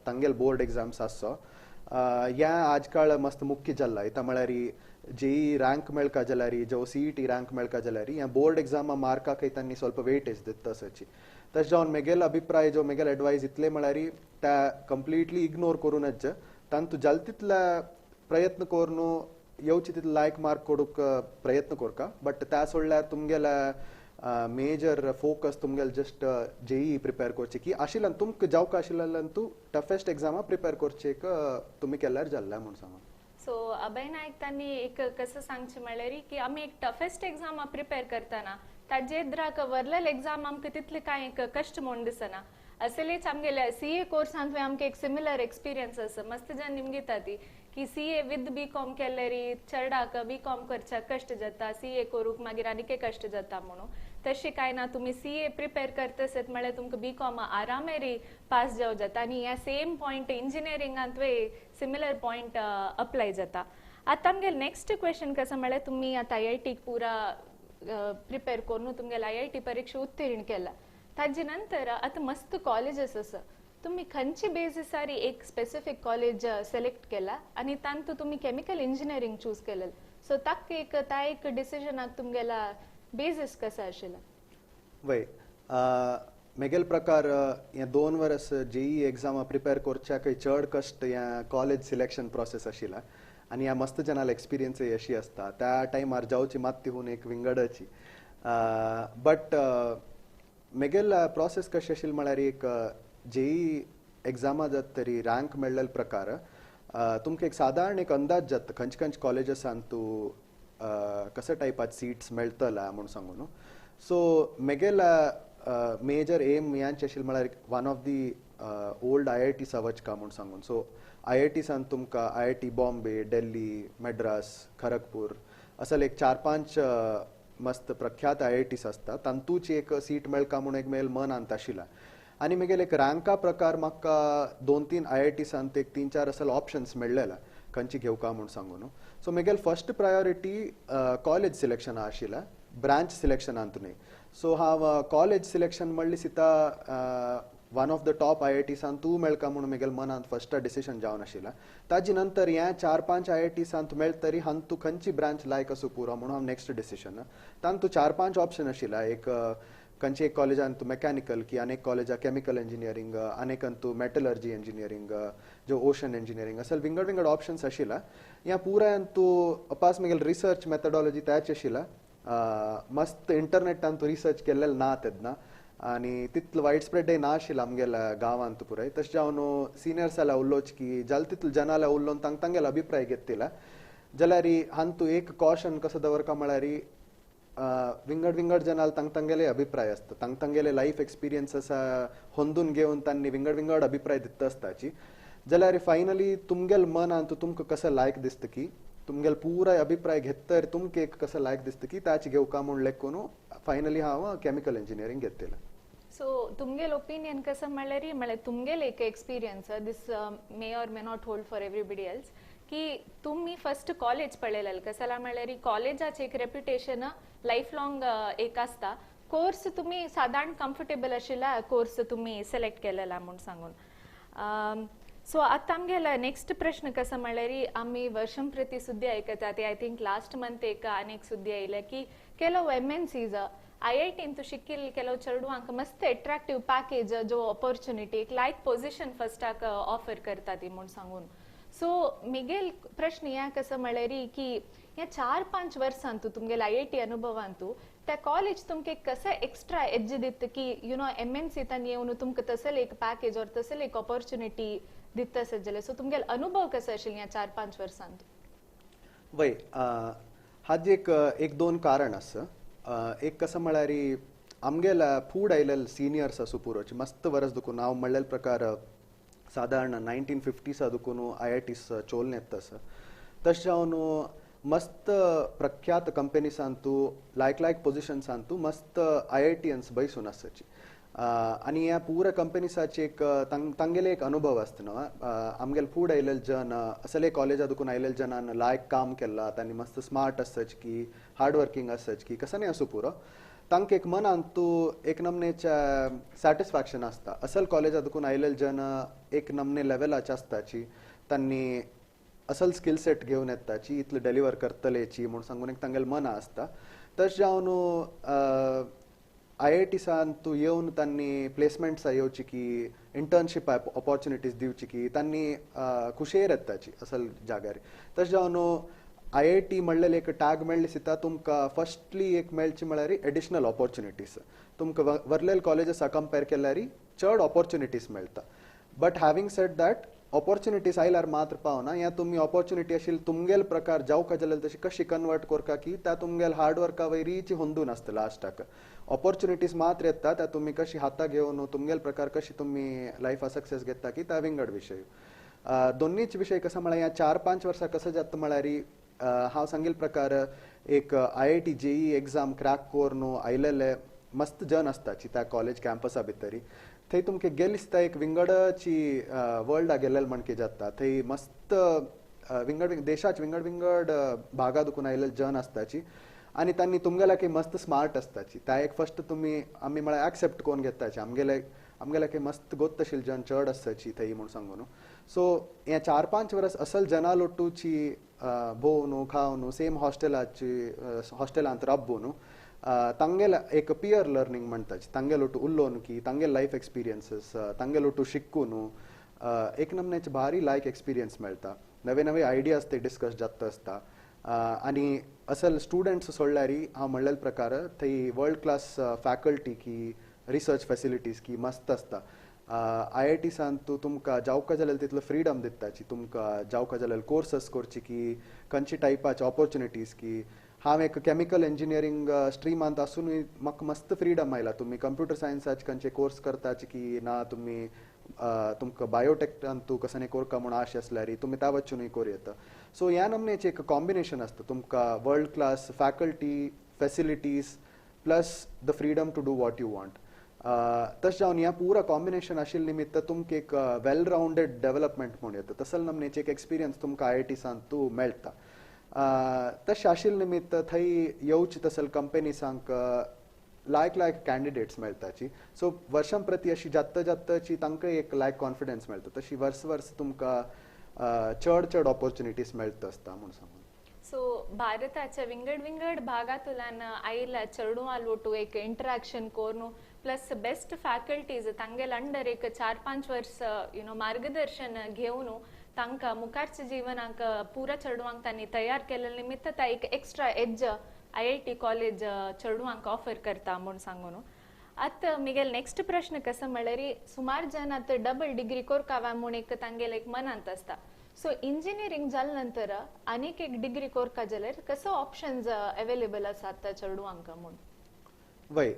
तांगेल बोर्ड एग्जाम्स आसो ह्या आजकाल मस्त मुख्य जाल्ला. इता म्हळ्यार JEE रँक मेळका जाल्यार जो CET रँक मेळका जाल्यार ह्या बोर्ड एग्जामा मार्काक तांणी ಸ್ವಲ್ಪ वेटेज दिता तसोची. तशें जावन म्हगेलो अभिप्राय जो म्हगेल एडवायस इतले म्हळ्यार त्या कंप्लिटली इग्नोर करूनच तांतू जाल तितले प्रयत्न करून येवचे तितले लायक मार्क कोडूक प्रयत्न करका. बट त्या सोडल्यार तुमगेल्या मेजर फोकस तुमगेल जस्ट JEE प्रिपेर करचे की आशिल्ल्यान तुमकां जावका आशिल्ल्यान तूं टफेस्ट एग्जामा प्रिपेर करचे तुमी केल्यार जाल्लें म्हणून सांगा. सो अभय नायक तांणी एक कसं सांगचे म्हळ्यार की आमी एक टफेस्ट एग्जामा प्रिपेर करतना ताजे द्राक व्हरलेले एग्जाम आमकां तितले कांय एक कश्ट म्हूण दिसना. असलेच आमगेल्या CA कोर्सांत आमकां एक सिमिलर एक्सपिरियन्स आसा. मस्त जाण निमगिता ती की CA विथ BCom केल्यार चेडाक BCom करच्या कश्ट जाता, CA करूंक मागीर आनीक कश्ट जाता म्हणून. तशें कांय ना. तुमी CA प्रिपेर करतसत म्हळ्यार तुमकां BCom आरामेरी पास जावं जाता आनी ह्या सेम पॉयंट इंजिनियरिंगांत वे सिमिलर पॉयंट अप्लाय जाता. आतां आमगेले नेक्स्ट क्वेश्चन कसं म्हळ्यार तुमी आतां IIT पुरा प्रिपेर करून तुमगेले IIT परीक्षा उत्तीर्ण केला. ताजे नंतर आतां मस्त कॉलेजेस आसा. तुम्ही खंयचे बेसिसार एक स्पेसिफिक कॉलेज सिलेक्ट केला आनी तांतू तुमी केमिकल इंजिनियरिंग चूज केलें. सो ताक एक डिसिजनाक तुमगेला बेसिस कसा आशिल्ला? वय म्हगेल प्रकार हे 2 वर्स JEE एग्जामा प्रिपेर करच्याक चड कश्ट ह्या कॉलेज सिलेक्शन प्रोसेस आशिल्ला. आनी ह्या मस्त जनाल एक्सपिरियन्स अशी आसता त्या टायमार जावची मात्ती होऊन एक विंगडची. बट म्हगेल प्रोसेस कशी आशिल्ली म्हळ्यार एक जेई एग्जामा जात तरी रँक मेळ्ळेल प्रकार तुमकां एक साधारण एक अंदाज जाता खंयचे खंयचे कॉलेजेसांत तूं कशा टायपाचे सीट्स मेळटला म्हूण सांगून सो म्हगेला मेजर एम यांचे आशिल्लें म्हळ्यार one of the old IITs वचका म्हूण सांगून सो IITसांत तुमकां IIT बॉम्बे दिल्ली मद्रास खरगपूर असल एक 4-5 मस्त प्रख्यात IITs आसता तांतूच एक सीट मेळका म्हूण एक मेल मनांत आशिल्ला आनी म्हगेले एक रँका प्रकार म्हाका 2-3 IITसांत एक 3-4 असल ऑप्शन्स मेळ्ळेला खंयची घेवका म्हूण सांगून सो म्हगेल फर्स्ट प्रायोरिटी कॉलेज सिलेक्शना आशिल्ला ब्रांच सिलेक्शनांत न्हय सो हांव कॉलेज सिलेक्शन म्हणली सिता वन ऑफ द टॉप IITसांत तूं मेळका म्हूण म्हगेल मनांत फर्स्ट डिसिशन जावन आशिल्ला ताजे नंतर हे 4-5 IITसांत मेळत तरी हांव तूं खंयची ब्रांच लायक असो पुरो म्हणून हांव नेक्स्ट डिसिशन तांतूं 4-5 ऑप्शन आशिल्ला एक खंयचे एक कॉलेजान तूं मेकॅनिकल की आनेक कॉलेजा केमिकल इंजिनियरींग आनेकन तूं मेटलर्जी इंजिनियरींग जो ओशन इंजिनियरींग असल विंगड विंगड ऑप्शन्स आशिल्ला ह्या पुरायन तूं अपास म्हगेल रिसर्च मेथडॉलॉजी त्याच आशिल्ला मस्त इंटरनेटान तूं रिसर्च केल्लें ना तेदना आनी तितलो वायड स्प्रेड ना आशिल्ला आमगेल्या गांवांत पुराय तशें हांव सिनियर्स जाल्यार उलोवच की जाल तितलो जनाल्या उलोवन तांगेलो अभिप्राय घेतिला जाल्यार हांव तूं एक कॉशन कसो दवरका म्हळ्यार विंगड विंगड जनाल तांगेले अभिप्राय आसता तांगेले लायफ एक्सपिरियन्स आसा होंदून घेवन तांणी विंगड विंगड अभिप्राय दिता आसताची जाल्यार फायनली तुमगेल मनांत तुमकां कसं लायक दिसता की तुमगेल पुराय अभिप्राय घेततर तुमकां एक कसं लायक दिसता की ताची घेवका म्हूण लेखून फायनली हांव केमिकल इंजिनियरींग घेतलें सो तुमगेल ओपिनियन कसं म्हळ्यार तुमगेल एक experience this may or may not hold for everybody else की तुम्ही फर्स्ट कॉलेज पळयलें कसला म्हळ्यार कॉलेजाचें एक रेप्युटेशन लायफ लॉंग एक आसता कोर्स तुम्ही साधारण कम्फर्टेबल आशिल्ला कोर्स तुम्ही सिलेक्ट केलेला म्हूण सांगून सो आतां आमगेला नेक्स्ट प्रश्न कसं म्हळ्यार आमी वर्षंप्रती सुद्दी आयकतात आय थिंक लास्ट मंथ एक आनीक सुद्दी आयले की केलो MNCs IITन तूं शिकिल्ल केलो चेडवांक मस्त एट्रॅक्टीव पॅकेज जो ऑपॉर्च्युनिटी एक लायक पोझिशन फर्स्टाक ऑफर करता ती म्हूण सांगून सो म्हगेल प्रश्न हे कसं म्हळ्यार की ह्या 4-5 वर्सांत तुमगेल IIT अनुभवांत त्या कॉलेज तुमकां कसं एक्स्ट्रा एज दिता की यू नो MNCतान येवन तुमकां तसले एक पॅकेज और तसले एक ऑपॉर्च्युनिटी दिता आसत जाल्यार सो तुमगेल अनुभव कसो आशिल्लो ह्या 4-5 वर्सांत वय हाजे एक दोन कारण आसा एक कसं म्हळ्यार आमगेल्या फूड आयलेले सिनियर्स आसूं पुरोचे मस्त वरस दुखून हांव म्हणलेले प्रकार साधारण 1950s दुखून IITs चोलन येता तसं तशें हांव मस्त प्रख्यात कंपनीसांत लायक पोजिशन्सांत मस्त IITians बैसून आसाची आनी ह्या पुऱ्या कंपनीसाचे एक तांगेले एक अनुभव आसता न्हू आमगेले फूड आयलेले जन असले कॉलेजा दुखून आयलेले जनान लायक काम केला तांणी मस्त स्मार्ट आसच की हार्ड वर्किंग आसच की कसं नाही असो पुरो तांकां एक मनांत तूं एक नमनेच्या सॅटिस्फॅक्शन आसता असल कॉलेजा दुखून आयलेले जन एक नमने लेवलाचे आसताची तांणी असल स्किल सेट घेवन येताची इतलें डेलिव्हर करतलेची म्हूण सांगून एक तांगेलें मना आसता तशें जावन IITसांत तूं येवन तांणी प्लेसमेंट्स येवची की इंटर्नशीप ऑपॉर्च्युनिटीज दिवची की तांणी खुशेर येताची असल जाग्यार तशें जावन IIT म्हणलेले एक टॅग मेळ्ळी सिता तुमकां फर्स्टली एक मेळची म्हळ्यार एडिशनल ऑपॉर्च्युनिटीज तुमकां वर्लेल कॉलेजीसा कंपेर केल्यार चड ऑपॉर्च्युनिटीज मेळटा but having said that opportunities आयल्यार मात्र पावना ह्या तुमी ऑपॉर्च्युनिटी आशिल्ली तुमगेल प्रकार जावका जाल्यार तशी कशी कन्वर्ट करता की त्या तुमगेल हार्डवर्का वयरीची होंदून आसता लास्टाक ऑपॉर्च्युनिटीज मात्र येता त्या तुमी कशी हाता घेवन तुमगेल प्रकार कशी तुमी लायफा सक्सेस घेता की त्या विंगड विशय दोनीच विशय कसं म्हळ्यार ह्या 4-5 वर्सां कसं जाता म्हळ्यार हांव सांगिल्ले प्रकार एक IIT JEE एग्जाम क्रॅक करून आयलेले मस्त जन आसताची त्या कॉलेज कॅम्पसा भितर थंय तुमकां गेली दिसता एक विंगडची वर्ल्डा गेलेले म्हणके जाता थंय मस्त विंगड देशाचे विंगड विंगड भागा दुखून आयलेले जन आसताची आनी तांणी तुमगेल्या मस्त स्मार्ट आसताची त्या एक फर्स्ट तुमी आमी म्हळ्यार एक्सेप्ट कोन्न घेताची आमगेल्या मस्त गोत्त आशिल्ले जन चड आसताची थंय म्हूण सांगून सो हे 4-5 वर्स असल जना लोटूची भोवन खावन सेम हॉस्टेलांत राबून तांगेल एक पियर लर्निंग म्हणटाची तांगे लोटू उलोवन की तांगे लायफ एक्सपिरियन्सीस तांगे लोटू शिकून एक नमनेचे भारी लायक एक्सपिरियन्स मेळटा नवे नवे आयडियाज ते डिस्कस जाता आसता आनी असल स्टुडंट्स सोडल्यार हांव म्हणलेले प्रकार थंय वर्ल्ड क्लास फॅकल्टी की रिसर्च फॅसिलिटीज की मस्त आसता IIT सांतू तुमकां जावका जाल्यार तितलो फ्रीडम दिताची तुमकां जावका जाल्यार कोर्सस करची की खंयची टायपाचे ऑपॉर्च्युनिटीज की हांव एक केमिकल इंजिनियरींग स्ट्रिमांत आसूनय म्हाका मस्त फ्रीडम आयला तुमी कंप्युटर सायन्साचे खंयचे कोर्स करताचे की ना तुमी तुमकां बायोटेकांतू कसं कोरका म्हूण आश आसल्यार तुमी त्या वचूनय करूं येता सो ह्या नमनेचें एक कॉम्बिनेशन आसता तुमकां world class faculty facilities plus the freedom to do what you want तशें जावन ह्या पुरा कॉम्बिनेशन आशिल्ले निमित्त तुमकां एक वेल रावंडेड डेव्हलपमेंट म्हणून येता तसले नमनेचे एक एक्सपिरियन्स तुमकां IIT सांतू मेळटा तशें आशिल्ले निमित्त थंय येवचे तसले कंपनीसांक लायक कॅन्डिडेट्स मेळटाची सो वर्षां प्रती अशी जात्ताची तांकां एक कॉन्फिडन्स मेळटा तशी वर्स तुमकां चड ऑपॉर्च्युनिटीज मेळटा आसता म्हणून सांगून सो भारताच्या विंगड भागांतल्यान आयिल्ल्या चेडूं लोटू एक इंटरॅक्शन कोरून प्लस बेस्ट फॅकल्टीज तांगेल अंडर एक 4-5 वर्स मार्गदर्शन घेवन तांकां मुखारच्या जिवनाक पुरा चेडवांक तांणी तयार केले निमित्त ता एक एक्स्ट्रा एज IIT कॉलेज चेडवांक ऑफर करता म्हणून सांगून आतां मिगेल नेक्स्ट प्रश्न कसं म्हळ्यार सुमार जन आतां डबल डिग्री कोरकावा म्हूण एक तांगेल एक मनांत आसता सो इंजिनियरींग जाले नंतर आनीक एक डिग्री कोरका जाल्यार कसो ऑप्शन्स अवेलेबल आसात चेडवांक म्हूण वय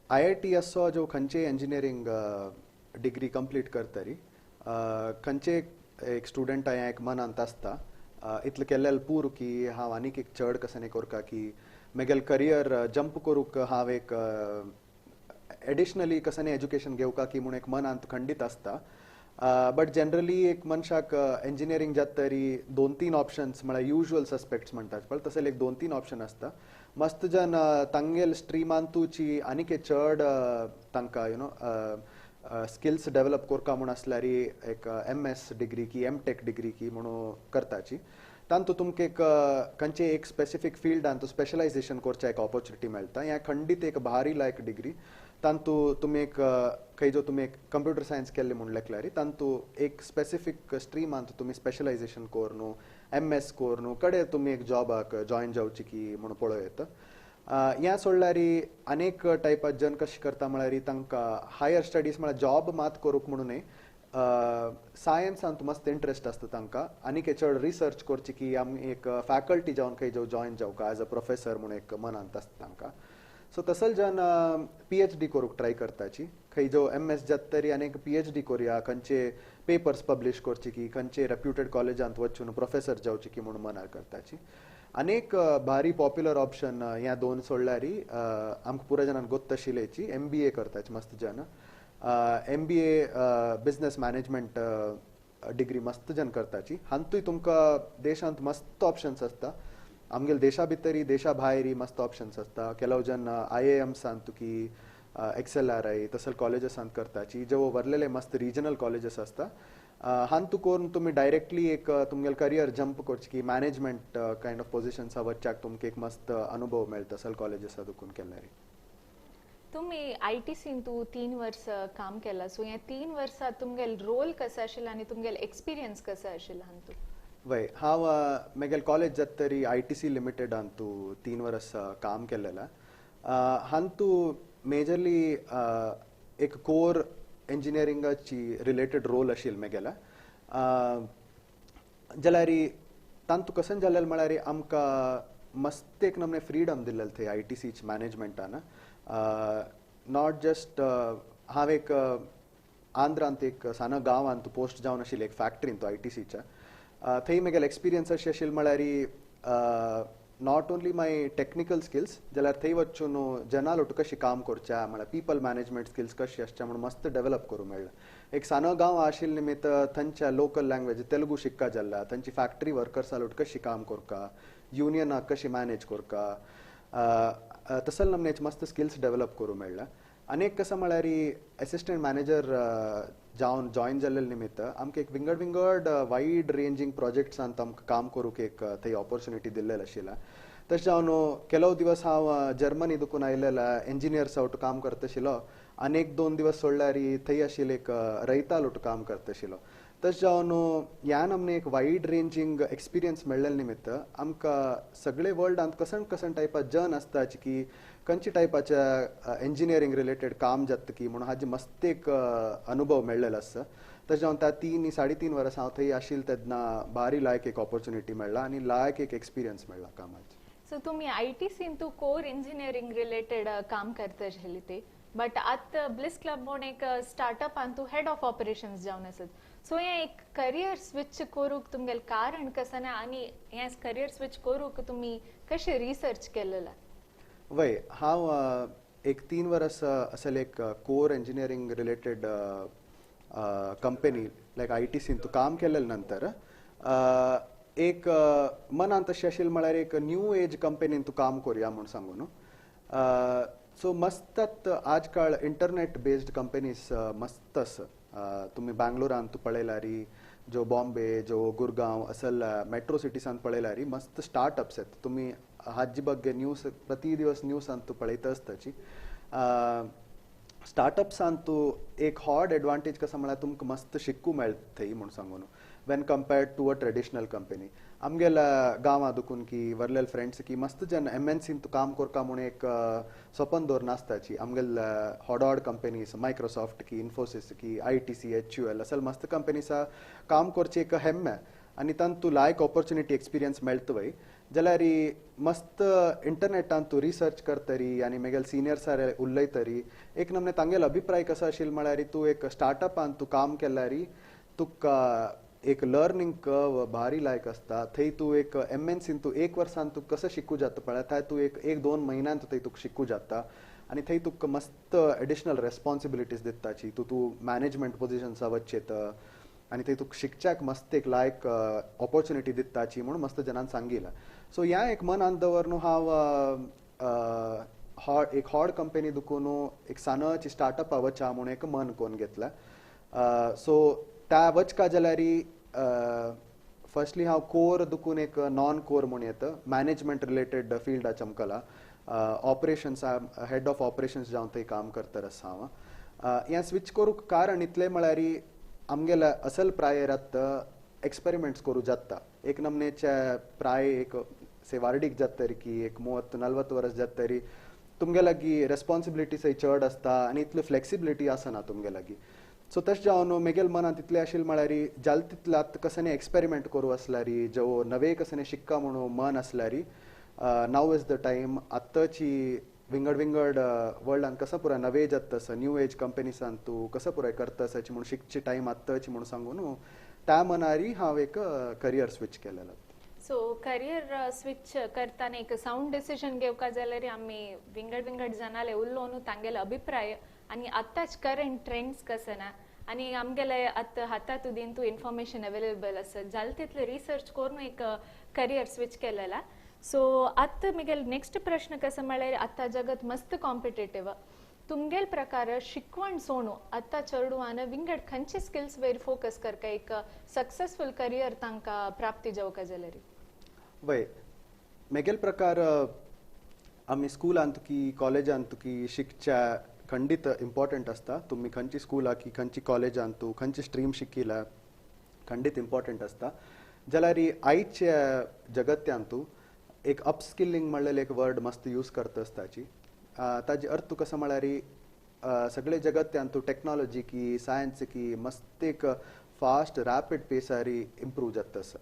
IIT असो जो खंयचे इंजिनियरींग डिग्री कंप्लीट करतरी खंयचे एक स्टुडंट एक मनांत आसता इतलें केल्लें पुरो की हांव आनीक एक चड कसं कोरका की म्हगेल करियर जंप करूंक हांव एक एडिशनली कसं एज्युकेशन घेवका की म्हूण एक मनांत खंडीत आसता बट जनरली एक मनशाक इंजिनियरींग जाता तरी 2-3 ऑप्शन्स म्हळ्यार युजुअल सस्पेक्ट्स म्हणटात पण तसले एक 2-3 ऑप्शन आसता मस्त जन तांगेल स्ट्रिमांतूची आनीक एक चड तांकां स्किल्स डेव्हलप कोरका म्हूण आसल्यार एक MS डिग्री की MTech डिग्री की म्हणून करताची तांतू तुमकां एक खंयचे एक स्पेसिफीक फिल्डांत स्पेशलायझेशन करचें एक ऑपॉर्च्युनिटी मेळटा ह्या खंडीत एक भारी लायक डिग्री तांतू तुमी एक खंय जो तुमी एक कंप्युटर सायन्स केल्ले म्हूण लेखल्यार तांतू एक स्पेसिफीक स्ट्रिमांत तुमी स्पेशलायझेशन कोरून MS कोरून कडे तुमी एक जॉबाक जॉयन जावची की म्हणून पळोव येता ह्या सोडल्यार अनेक टायपात जन कशें करता म्हळ्यार तांकां हायर स्टडीज म्हळ्यार जॉब मात करूंक म्हणून सायन्सांत मस्त इंट्रस्ट आसता तांकां आनीक चड रिसर्च करची की आमी एक फॅकल्टी जावन खंय जो जॉयन जावका एज अ प्रोफेसर म्हणून एक मनांत आसता तांकां सो तसले जन PhD करूंक ट्राय करताची खंय जो MS जाता तरी आनीक PhD करुया खंयचे पेपर्स पब्लीश करची की खंयचे रेप्युटेड कॉलेजांत वचून प्रोफेसर जावची की म्हणून मनार करताची अनेक भारी पॉप्युलर ऑप्शन ह्या 2 सोडल्यार आमकां पुरा जनांक गोत्त आशिल्लेची MBA करताची मस्त जन MBA बिझनेस मॅनेजमेंट डिग्री मस्त जन करताची हांतूय तुमकां देशांत मस्त ऑप्शन्स आसता आमगेल देशा भितरी देशा भायर मस्त ऑप्शन्स आसता केलो जन IIM सांतू की XLRI तसले कॉलेजेसांत करताची जो व्हरलेले मस्त रिजनल कॉलेजेस आसता हांतू करून तुमी डायरेक्टली एक तुमगेल करियर जंप करची की मॅनेजमेंट कायंड ऑफ पोजिशन्स वचच्याक तुमकां एक मस्त अनुभव मेळटा तसले कॉलेजेस दुखून केल्यार तुम्ही ITC तू 3 वर्स काम केला सो ह्या 3 वर्सात तुमगेल रोल कसो आशिल्लो आनी तुमगेल एक्सपिरियन्स कसो आशिल्लो हांतू वय हांव म्हगेल कॉलेज जाता तरी ITC लिमिटेडांत तू 3 वर्स काम केल्लें हांतू मेजरली एक कोर इंजिनियरिंगाची रिलेटेड रोल आशिल्लो म्हगेला जाल्यार तांतू कसन जालें म्हळ्यार आमकां मस्त एक नमने फ्रीडम दिल्लें थंय ITC मॅनेजमेंटान नॉट जस्ट हांव एक आंध्रांत एक साना गांवांत पोस्ट जावन आशिल्लें एक फॅक्टरींत तो ITCच्या थंय म्हगेल एक्सपिरियन्स अशें आशिल्लें म्हळ्यार not only my technical skills जाल्यार थंय वचून जनां लोट कशी काम करच्या म्हळ्यार पीपल मॅनेजमेंट स्किल्स कशी आसच्या म्हणून मस्त डेव्हलप करूं मेळ्ळें एक सानो गांव आशिल्ले निमित्त थंयच्या लोकल लँग्वेज तेलुगू शिकता जाल्ला थंयची फॅक्टरी वर्कर्सां लोट कशी काम करता युनियनाक कशी मॅनेज करता तसले नमनेचे मस्त स्किल्स डेव्हलप करूं मेळ्ळा आनीक कसं म्हळ्यार असिस्टंट मॅनेजर जावन जॉयन जाल्ले निमित्त आमकां एक विंगड वायड रेंजींग प्रोजेक्ट्सांत आमकां काम करूंक एक थंय ऑपॉर्च्युनिटी दिल्लेलो आशिल्ला तशें जावन केलो दिवस हांव जर्मनी दुखून आयिल्लो इंजिनियर्स आवट काम करता आशिल्लो आनीक 2 दिवस सोडल्यार थंय आशिल्लो एक रयता लोट काम करता आशिल्लो तशें जावन ह्या नमने एक वायड रेंजींग एक्सपिरियन्स मेळ्ळे निमित्त आमकां सगळे वर्ल्डांत कसन टायपा जन आसताचे की खंयच्या टायपाच्या इंजिनियरींग रिलेटेड काम जाता की म्हणून हाजे मस्त एक अनुभव मेळ्ळेलो आसा तशें जावन त्या 3-3.5 वर्स हांव थंय आशिल्लो तेन्ना भारी लायक एक ऑपॉर्च्युनिटी मेळ्ळा आनी लायक एक एक्सपिरियन्स मेळ्ळा कामाची. सो तुम्ही ITC तू कोर इंजिनियरिंग रिलेटेड काम करता आशिल्ली ते बट आतां ब्लिस क्लब म्हणून एक स्टार्टअप तू हेड ऑफ ऑपरेशन्स जावन आसत सो हे एक करियर स्विच करूक तुमगेलें कारण कशें ना आनी हे करियर स्विच करूक तुमी कशें रिसर्च केलेला? वय हांव एक 3 वर्स असेल एक कोर इंजिनियरींग रिलेटेड कंपनी लायक ITC तू काम केलेल्या नंतर एक मनांत अशें आशिल्लें म्हळ्यार एक न्यू एज कंपनीन तूं काम करुया म्हूण सांगून सो मस्त आजकाल इंटरनेट बेस्ड कंपनीज मस्त आसा तुमी बँगलोरान तूं पळयल्यार जो बॉम्बे जो गुरगांव असल मेट्रो सिटीसान पळयल्यार मस्त स्टार्टअप्स आहेत तुमी हाजे ಬಗ್ಗೆ न्यूज प्रति दिवस न्यूजान तूं पळयता आसताची स्टार्टअप्सान तूं एक हॉड एडवांटेज कसो म्हळ्यार तुमकां मस्त शिकू मेळटा थंय म्हूण सांगून when compared to a traditional company आमगेल्या गांवां दुखून की वरलेले फ्रेंड्स की मस्त जन MNCन तूं काम करता म्हूण एक सपन दवरून आसताची आमगेल्या हॉड कंपनीज मायक्रोसॉफ्ट की इन्फोसिस की ITC HUL असल मस्त कंपनीज काम करची एक हेम्मे आनी तांत तूं लायक ऑपॉर्च्युनिटी एक्सपिरियन्स मेळटा वय जाल्यार मस्त इंटरनेटान तूं रिसर्च करतरी आनी म्हगेले सिनियर्सार उलयतरी एक नमने तांगेलो अभिप्राय कसो आशिल्लो म्हळ्यार तूं एक स्टार्टअपान तूं काम केल्यार तुका एक लर्निंग कर्व भारी लायक आसता थंय तूं एक MNCन तूं 1 वर्सान तूं कसं शिकू जाता पळय थंय तूं एक 2 म्हयन्यान थंय तुका शिकू जाता आनी थंय तुका मस्त एडिशनल रेस्पॉन्सिबिलिटीज दिताची तूं मॅनेजमेंट पोजिशन्सा वचचेत आनी थंय तुका शिकच्याक मस्त एक लायक ऑपॉर्च्युनिटी दिताची म्हणून मस्त जनान सांगिला सो ह्या एक मनांत दवरून हांव एक हॉड कंपनी दुखून एक सानची स्टार्टअपा वचा म्हणून एक मन कोन्न घेतला सो त्या वचका जाल्यार फर्स्टली हांव कोर दुखून एक नॉन कोर म्हणून येता मॅनेजमेंट रिलेटेड फिल्डाचे आमकां ऑपरेशन्स हेड ऑफ ऑपरेशन्स जावन थंय काम करता आसा हांव हें स्विच करूंक कारण इतलें म्हळ्यार आमगेल्या असल प्रायरात एक्सपेरिमेंट्स करूं जाता एक नमनेचे प्राय एक सेवार्डीक जाता तरी की एक 30-40 वर्स जाता तरी तुमगे लागीं रेस्पॉन्सिबिलिटीज चड आसता आनी इतली फ्लेक्सिबिलिटी आसना तुमगे लागीं सो तशें जावन म्हगेल्या मनांत इतलें आशिल्लें म्हळ्यार जालें तितलें आतां कसं एक्सपेरिमेंट करूं आसल्यार जो नवे कसं शिक्का म्हणून मन आसल्यार नाव इज द टायम आत्ताची विंगड वर्ल्डान कसं पुराय नवे जाता तसं न्यू एज कंपनीसान तूं कसं पुराय करता असाची म्हणून शिकची टायम आत्ताची म्हणून सांगून त्या मनारी हांव एक करियर स्विच केलेलो सो करियर स्विच करताना एक साऊंड डिसिजन घेवका जाल्यार आमी विंगड जनाले उलोवन तांगेलो अभिप्राय आनी आतांच करंट ट्रेंड्स कशें ना आनी आमगेले आतां हातात उदीन तूं इन्फॉर्मेशन अवेलेबल आसा जालें तितलें रिसर्च करून एक करियर स्विच केलेला सो आतां म्हगेलो नेक्स्ट प्रश्न कसो म्हळ्यार आतां जगत मस्त कॉम्पिटेटिव्ह तुमगेल प्रकार शिकवण सोडून आतां चेडवान विंगड खंयचे स्किल्स वयर फोकस करता एक सक्सेसफुल करियर तांकां प्राप्ती जावका जाल्यार वय म्हगेल प्रकार आमी स्कुलांत की कॉलेजांत की शिकच्या खंडीत इम्पॉर्टंट आसता तुमी खंयची स्कुला की खंयची कॉलेजांत तूं खंयची स्ट्रीम शिकिला खंडीत इम्पॉर्टंट आसता जाल्यार आयच्या जगत्यान तूं एक अपस्किलिंग म्हणलेलें एक वर्ड मस्त यूज करता आसताची ताजे अर्थ कसो म्हळ्यार सगळे जगत्यान तूं टॅक्नॉलॉजी की सायन्स की मस्त एक फास्ट रॅपीड पेसार इम्प्रूव जाता आसा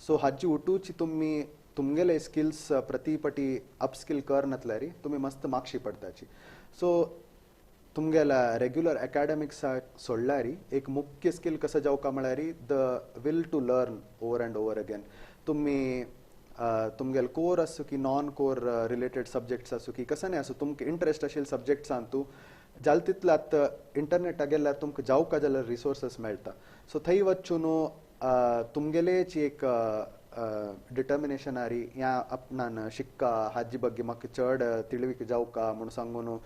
सो हाजी उठूची तुमी तुमगेले स्किल्स प्रतिपटी अपस्किल करनातल्यार तुमी मस्त मागशी पडटाची सो तुमगेल्या रेग्युलर एकाडेमिक्स सोडल्यार एक मुख्य स्किल कसं जावका म्हळ्यार the will to learn over and over again तुमी तुमगेले कोर आसूं की नॉन कोर रिलेटेड सब्जेक्ट्स आसूं की कसं आसूं तुमकां इंट्रस्ट आशिल्ल्या सब्जेक्ट्सान तूं जालें तितलें आतां इंटरनेटा गेल्यार तुमकां जावका जाल्यार रिसोर्सीस मेळटा सो थंय वचून तुमगेलेची एक डिटर्मिनेशनारी ह्या आपणान शिक्का हाजे ಬಗ್ಗೆ म्हाका चड तिळवीक जावका म्हूण सांगून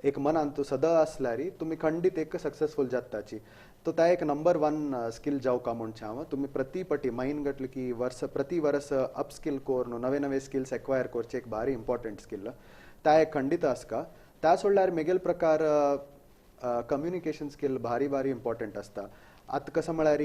एक मनान तूं सदां आसल्यार तुमी खंडीत एक सक्सेसफूल जाताची तो त्या एक नंबर 1 स्किल जावका म्हणचे हांव तुमी प्रतिपटी महिन गटले की प्रति वर्स अपस्किल करून नवे स्किल्स एक्वायर करचे एक भारी इम्पॉर्टंट स्किल त्या एक खंडीत आसका त्या सोडल्यार म्हगेल प्रकार कम्युनिकेशन स्किल भारी इम्पॉर्टंट आसता आतां कसां म्हळ्यार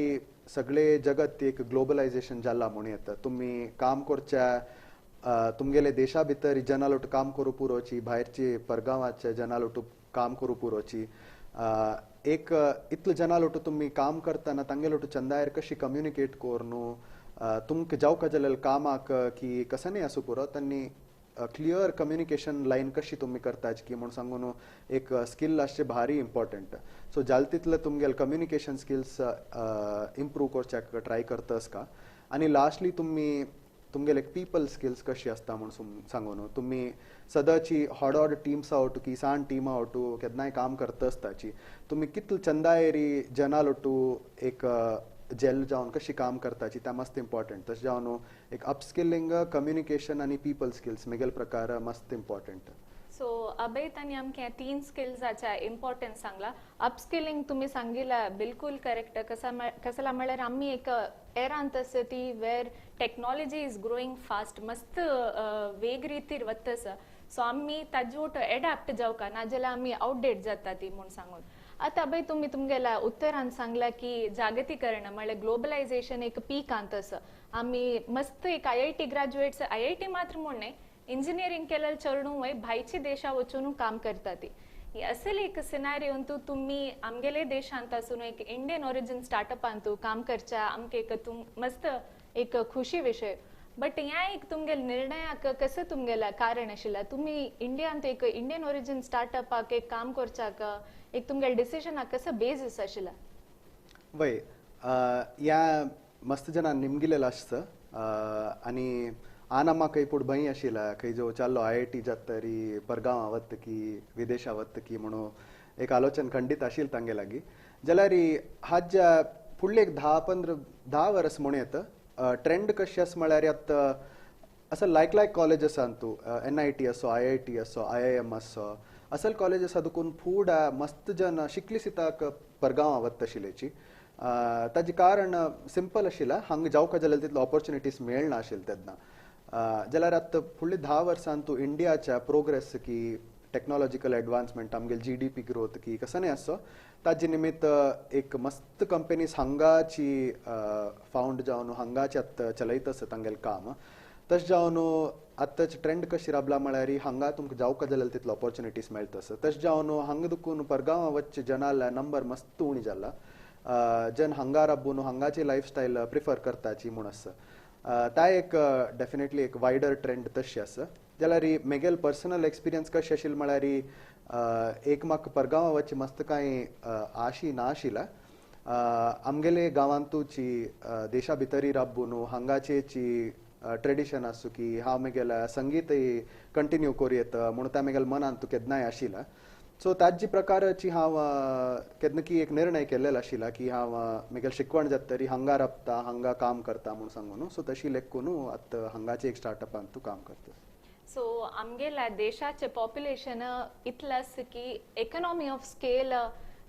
सगळे जगत एक ग्लोबलायझेशन जाला म्हणून येता तुम्ही काम करच्या तुमगेले देशा भितर जनालोट काम करू पुरोची भायरची परगांवाचे जनालोट काम करू पुरोची एक इतलो जनालोट तुम्ही काम करतना तांगेलोट चंदायर कशी कम्युनिकेट कोरनू तुमकां जावका जाल्यार कामाक की कसं नाही असू पुरो त्यांनी क्लियर कम्युनिकेशन लाईन कशी तुम्ही करताच की म्हणून सांगून एक स्किल असचे भारी इम्पॉर्टंट सो जाल तितलं तुमगेल कम्युनिकेशन स्किल्स इम्प्रूव्ह करच्याक ट्राय करतस का आणि लास्टली तुम्ही तुमगेल एक पीपल स्किल्स कशी असता म्हणून सांगून तुम्ही सदांची हॉड टीम्स आवटू की सान टीम आवटू केन्नाय काम करता आसताची तुम्ही कितल चंदायरी जनालोटू एक जेल जावन कशी काम करताची त्या मस्त इम्पॉर्टंट तशें जावन एक अपस्किलिंग कम्युनिकेशन आणि पीपल स्किल्स मेगेल प्रकार मस्त इम्पॉर्टंट सो अभय तांणी आमकां 3 स्किल्साचा इम्पॉर्टन्स सांगला अपस्किलिंग तुम्ही सांगिला बिलकुल करेक्ट कसला म्हळ्यार आम्ही एक एरांत आसा ती वेर टेक्नॉलॉजी इज ग्रोईंग फास्ट मस्त वेग रितीर वतस सो आम्ही ताजेवट एडॅप्ट जावका नाजाल्यार आम्ही आउटडेट जाता ती म्हणून सांगून आता अभय तुम्ही तुमगेला उत्तरांत सांगला की जागतिकरण म्हळ्यार ग्लोबलायझेशन एक पीक आंतस आम्ही मस्त एक IIT ग्रॅज्युएट्स IIT मात्र म्हणणे इंजिनियरिंग केलेलं चरणू वय भाईची देशा वचून काम करता ती असेल एक सिनारिओन तुम्ही आमगेले देशांत असून एक इंडियन ओरिजिन स्टार्टअपांतू काम करच्या आमके एक मस्त एक खुशी विषय बट ह्या एक तुमगेल निर्णयाक कसं तुमगेला कारण आशिल्ला तुम्ही इंडियात एक इंडियन ओरिजिन स्टार्टअपाक एक काम करच्याक एक तुमगेल डिसिजनाक कसं बेसिस आशिल्ला वय या मस्त जनां निमगिलेलं असतं आणि आना म्हाका इपूड भंय आशिल्ला खंय जो चाल्लो IIT जातरी परगांवा वत्त की विदेशा वत्त की म्हणून एक आलोचन खंडीत आशिल्लें तांगे लागीं जाल्यार हाज्या फुडले एक 10 वर्स म्हणून येता ट्रेंड कशी आसा म्हळ्यार आतां असं लायक कॉलेज आसा तूं NIT असो IIT असो IIM असो असल कॉलेज आसा देखून फूड मस्त जन शिकली सिताक परगांवा वत्त आशिल्लेची ताजें कारण सिंपल आशिल्लें हांगा जावका जाल्यार तितलो ऑपॉर्च्युनिटीज मेळना आशिल्ले तेन्ना जाल्यार आतां फुडले 10 वर्सां तूं इंडियाच्या प्रोग्रेस की टेक्नॉलॉजिकल एडवांसमेंट आमगेल GDP ग्रोथ की कसं नाही असो ताजे निमित्त एक मस्त कंपनीज हांगाची फावंड जावन हांगाचे आतां चलयत आसा तांगेलें काम तशें जावन आतांचे ट्रेंड कशी राबला म्हळ्यार हांगा तुमकां जावका जाल्यार तितलो ऑपॉर्च्युनिटीज मेळटा आसा तशें जावन हांगा देखून परगांवा वचचे जनां नंबर मस्त उणी जाला जन हांगा राबून हांगाची लायफस्टायल प्रिफर करताची म्हूण आसा ता एक डेफिनेटली एक वायडर ट्रेंड तशी आसा जाल्यार मेगेल पर्सनल एक्सपिरियन्स कशें आशिल्लें म्हळ्यार एक म्हाका परगांवा वचची मस्त कांय आशी ना आशिल्ला आमगेले गांवांतूची देशा भितरी राबून हांगाचेची ट्रेडिशन आसूं की हांव मेगेला संगीतय कंटिन्यू करूं येता म्हणून त्या मेगेल मनांत तूं केन्नाय आशिल्ला सो ताजे प्रकाराची हांव केन्ना एक निर्णय केल्लेलो आशिल्ला की हांव मेगेल शिकवण जातरी हांगा राबता हांगा काम करता म्हणून सांगून सो तशी लेखून आतां हांगाचे एक स्टार्टअपांत तूं काम करता सो आमगेल्या देशाचे पॉप्युलेशन इतलंच की इकॉनॉमी ऑफ स्केल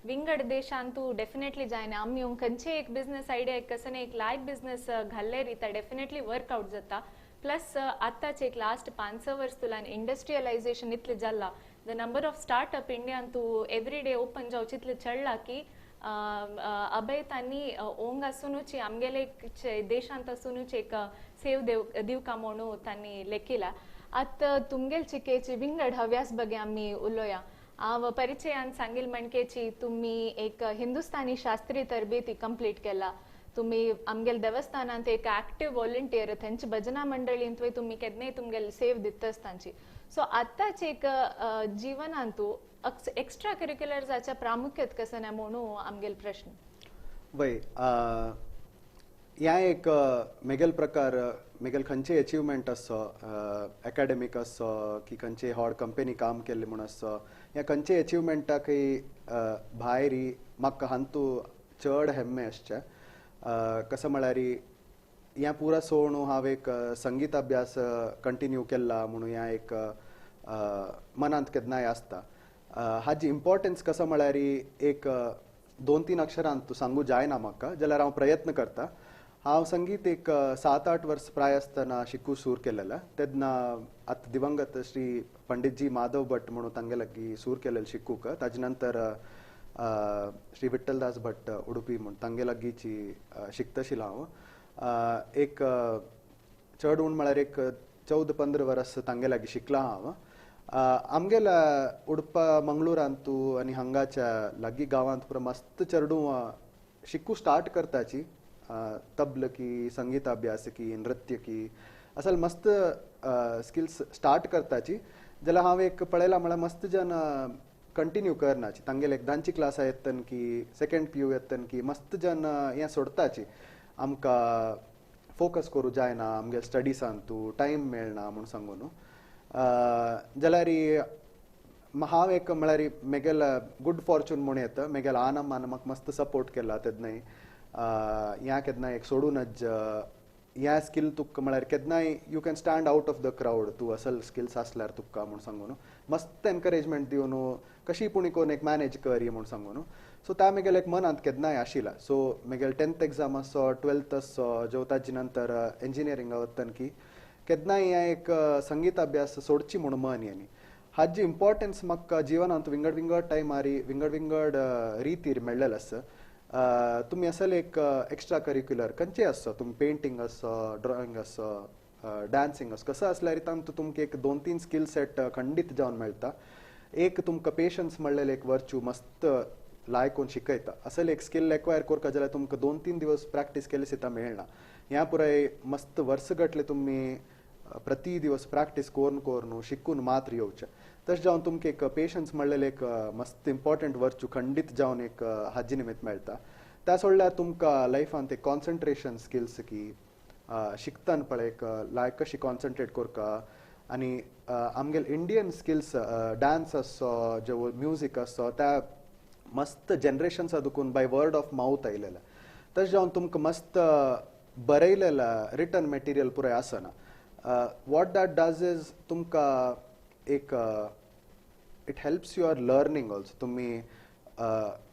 विंगड देशांतू डेफिनेटली जायना आमी खंयचे एक बिझनेस आयडिया कसं एक लायक बिझनेस घाल्ले रिता डेफिनेटली वर्कआउट जाता प्लस आतांच एक लास्ट 5-6 वर्स तुलान इंडस्ट्रियलायझेशन इतलें जाला द नंबर ऑफ स्टार्टअप इंडियान तू एवरी डे ओपन जावं चितलें चडला की अभय तांणी ओंग आसूनच आमगेले देशांत आसूनच एक सेव दिवका म्हणून तांणी लेखिला आतां तुमगेल चिकेची विंगड हव्यास बगे आमी उलोवया हांव परिचयान सांगिल म्हणकेची तुम्ही एक हिंदुस्थानी शास्त्रीय तरबेती कंप्लीट केला तुम्ही आमगेल देवस्थानांत एक ऍक्टिव्ह व्हॉलंटियर थंयची भजना मंडळींत तुम्ही केन्नाय तुमगेल सेव दितास तांची सो आतांच एक जीवनांतू एक्स्ट्रा करिक्युलर्साच्या प्रामुख्यत कसं नाही म्हणून आमगेल प्रश्न वय ह्या एक मेगेल प्रकार मेगेल खंयचे अचिवमेंट आसो एकाडेमीक आसो की खंयचे व्हड कंपनी काम केल्ले म्हूण आसो या खंयचे अचिवमेंटाकय भायर म्हाका हांतू चड हेम्मे आसचे कसं म्हळ्यार ह्या पुरा सोडून हांव एक संगीत अभ्यास कंटिन्यू केला म्हणून ह्या एक मनांत केन्नाय आसता हाजी इम्पॉर्टन्स कसं म्हळ्यार एक 2-3 अक्षरांत तूं सांगू जायना म्हाका जाल्यार हांव प्रयत्न करता हांव संगीत एक 7-8 वर्स प्राय आसतना शिकू सूर केलेला तेन्ना आतां दिवंगत श्री पंडितजी माधव भट म्हणून तांगे लागीं सूर केलेले शिकूक ताजे नंतर श्री विठ्ठलदास भट उडुपी म्हूण तांगे लागींची शिकताशिल्लो हांव एक चड उण म्हळ्यार एक 14-15 वर्स तांगे लागीं शिकला हांव आमगेला उडपा मंगळूरांतू आनी हांगाच्या लागीं गांवांत पुरो मस्त चेडूं शिकू स्टार्ट करताची तबलकी संगीत अभ्यासकी नृत्यकी असल मस्त स्किल्स स्टार्ट करताची जाल्यार हांव एक पळयलां म्हळ्यार मस्त जन कंटिन्यू करनाची तांगेले एकदांची क्लासां येतन की सेकंड PU येतन की मस्त जन हें सोडताची आमकां फोकस करूं जायना आमगे स्टडीसांतू टायम मेळना म्हूण सांगून जाल्यार हांव एक म्हळ्यार म्हगेल गुड फॉर्च्यून म्हूण येता म्हगेल आनम म्हाका मस्त सपोर्ट केला तेदनाय ह्या केदनाय एक सोडूनच ह्या स्कील तुका म्हळ्यार केदनाय you can stand out of the crowd तूं असल स्किल्स आसल्यार तुका म्हूण सांगून मस्त एनकरेजमेंट दिवन कशी पूण करून एक मॅनेज कर म्हूण सांगून सो त्या म्हगेल एक मनांत केदनाय आशिल्ला सो म्हगेल 10th एग्जाम आसो 12th आसो जो ताजे नंतर इंजिनियरिंगा वतन की केदनाय हें एक संगीत अभ्यास सोडची म्हूण मन येनी हाजी इम्पॉर्टन्स म्हाका जिवनांत विंगड विंगड टायमारी विंगड विंगड रितीर मेळ्ळेलें आसा तुमी असल एक एक्स्ट्रा करिक्युलर खंयचेय आसो तुमी पेंटींग आसो ड्रॉइंग आसो डान्सिंग आसो कसो आसल्यार तातूंत तुमकां एक 2-3 स्किल सेट खंडीत जावन मेळटा एक तुमकां पेशन्स म्हणलेलें एक वर्च्यू मस्त लायकून शिकयता असल एक स्किल एक्वायर करता जाल्यार तुमकां 2-3 दिवस प्रॅक्टीस केले सुद्दां मेळना ह्या पुराय मस्त वर्सगटले तुमी प्रति दिवस प्रॅक्टीस करून शिकून मात्र येवचे तशें जावन तुमकां एक पेशन्स म्हणलेलें एक मस्त इम्पॉर्टंट वर्च्यू खंडीत जावन एक हाजी निमित्त मेळटा त्या सोडल्यार तुमकां लायफांत एक कॉन्सन्ट्रेशन स्किल्स की शिकतना पळय एक लायक कशी कॉन्सन्ट्रेट करता आनी आमगेल इंडियन स्किल्स डान्स आसो जो म्युजीक आसो त्या मस्त जनरेशन्स दुखून बाय वर्ड ऑफ माउथ आयलेला तशें जावन तुमकां मस्त बरयलेला रिटन मटेरियल पुराय आसना वॉट दॅट डज इज तुमकां एक it helps your learning also तुमी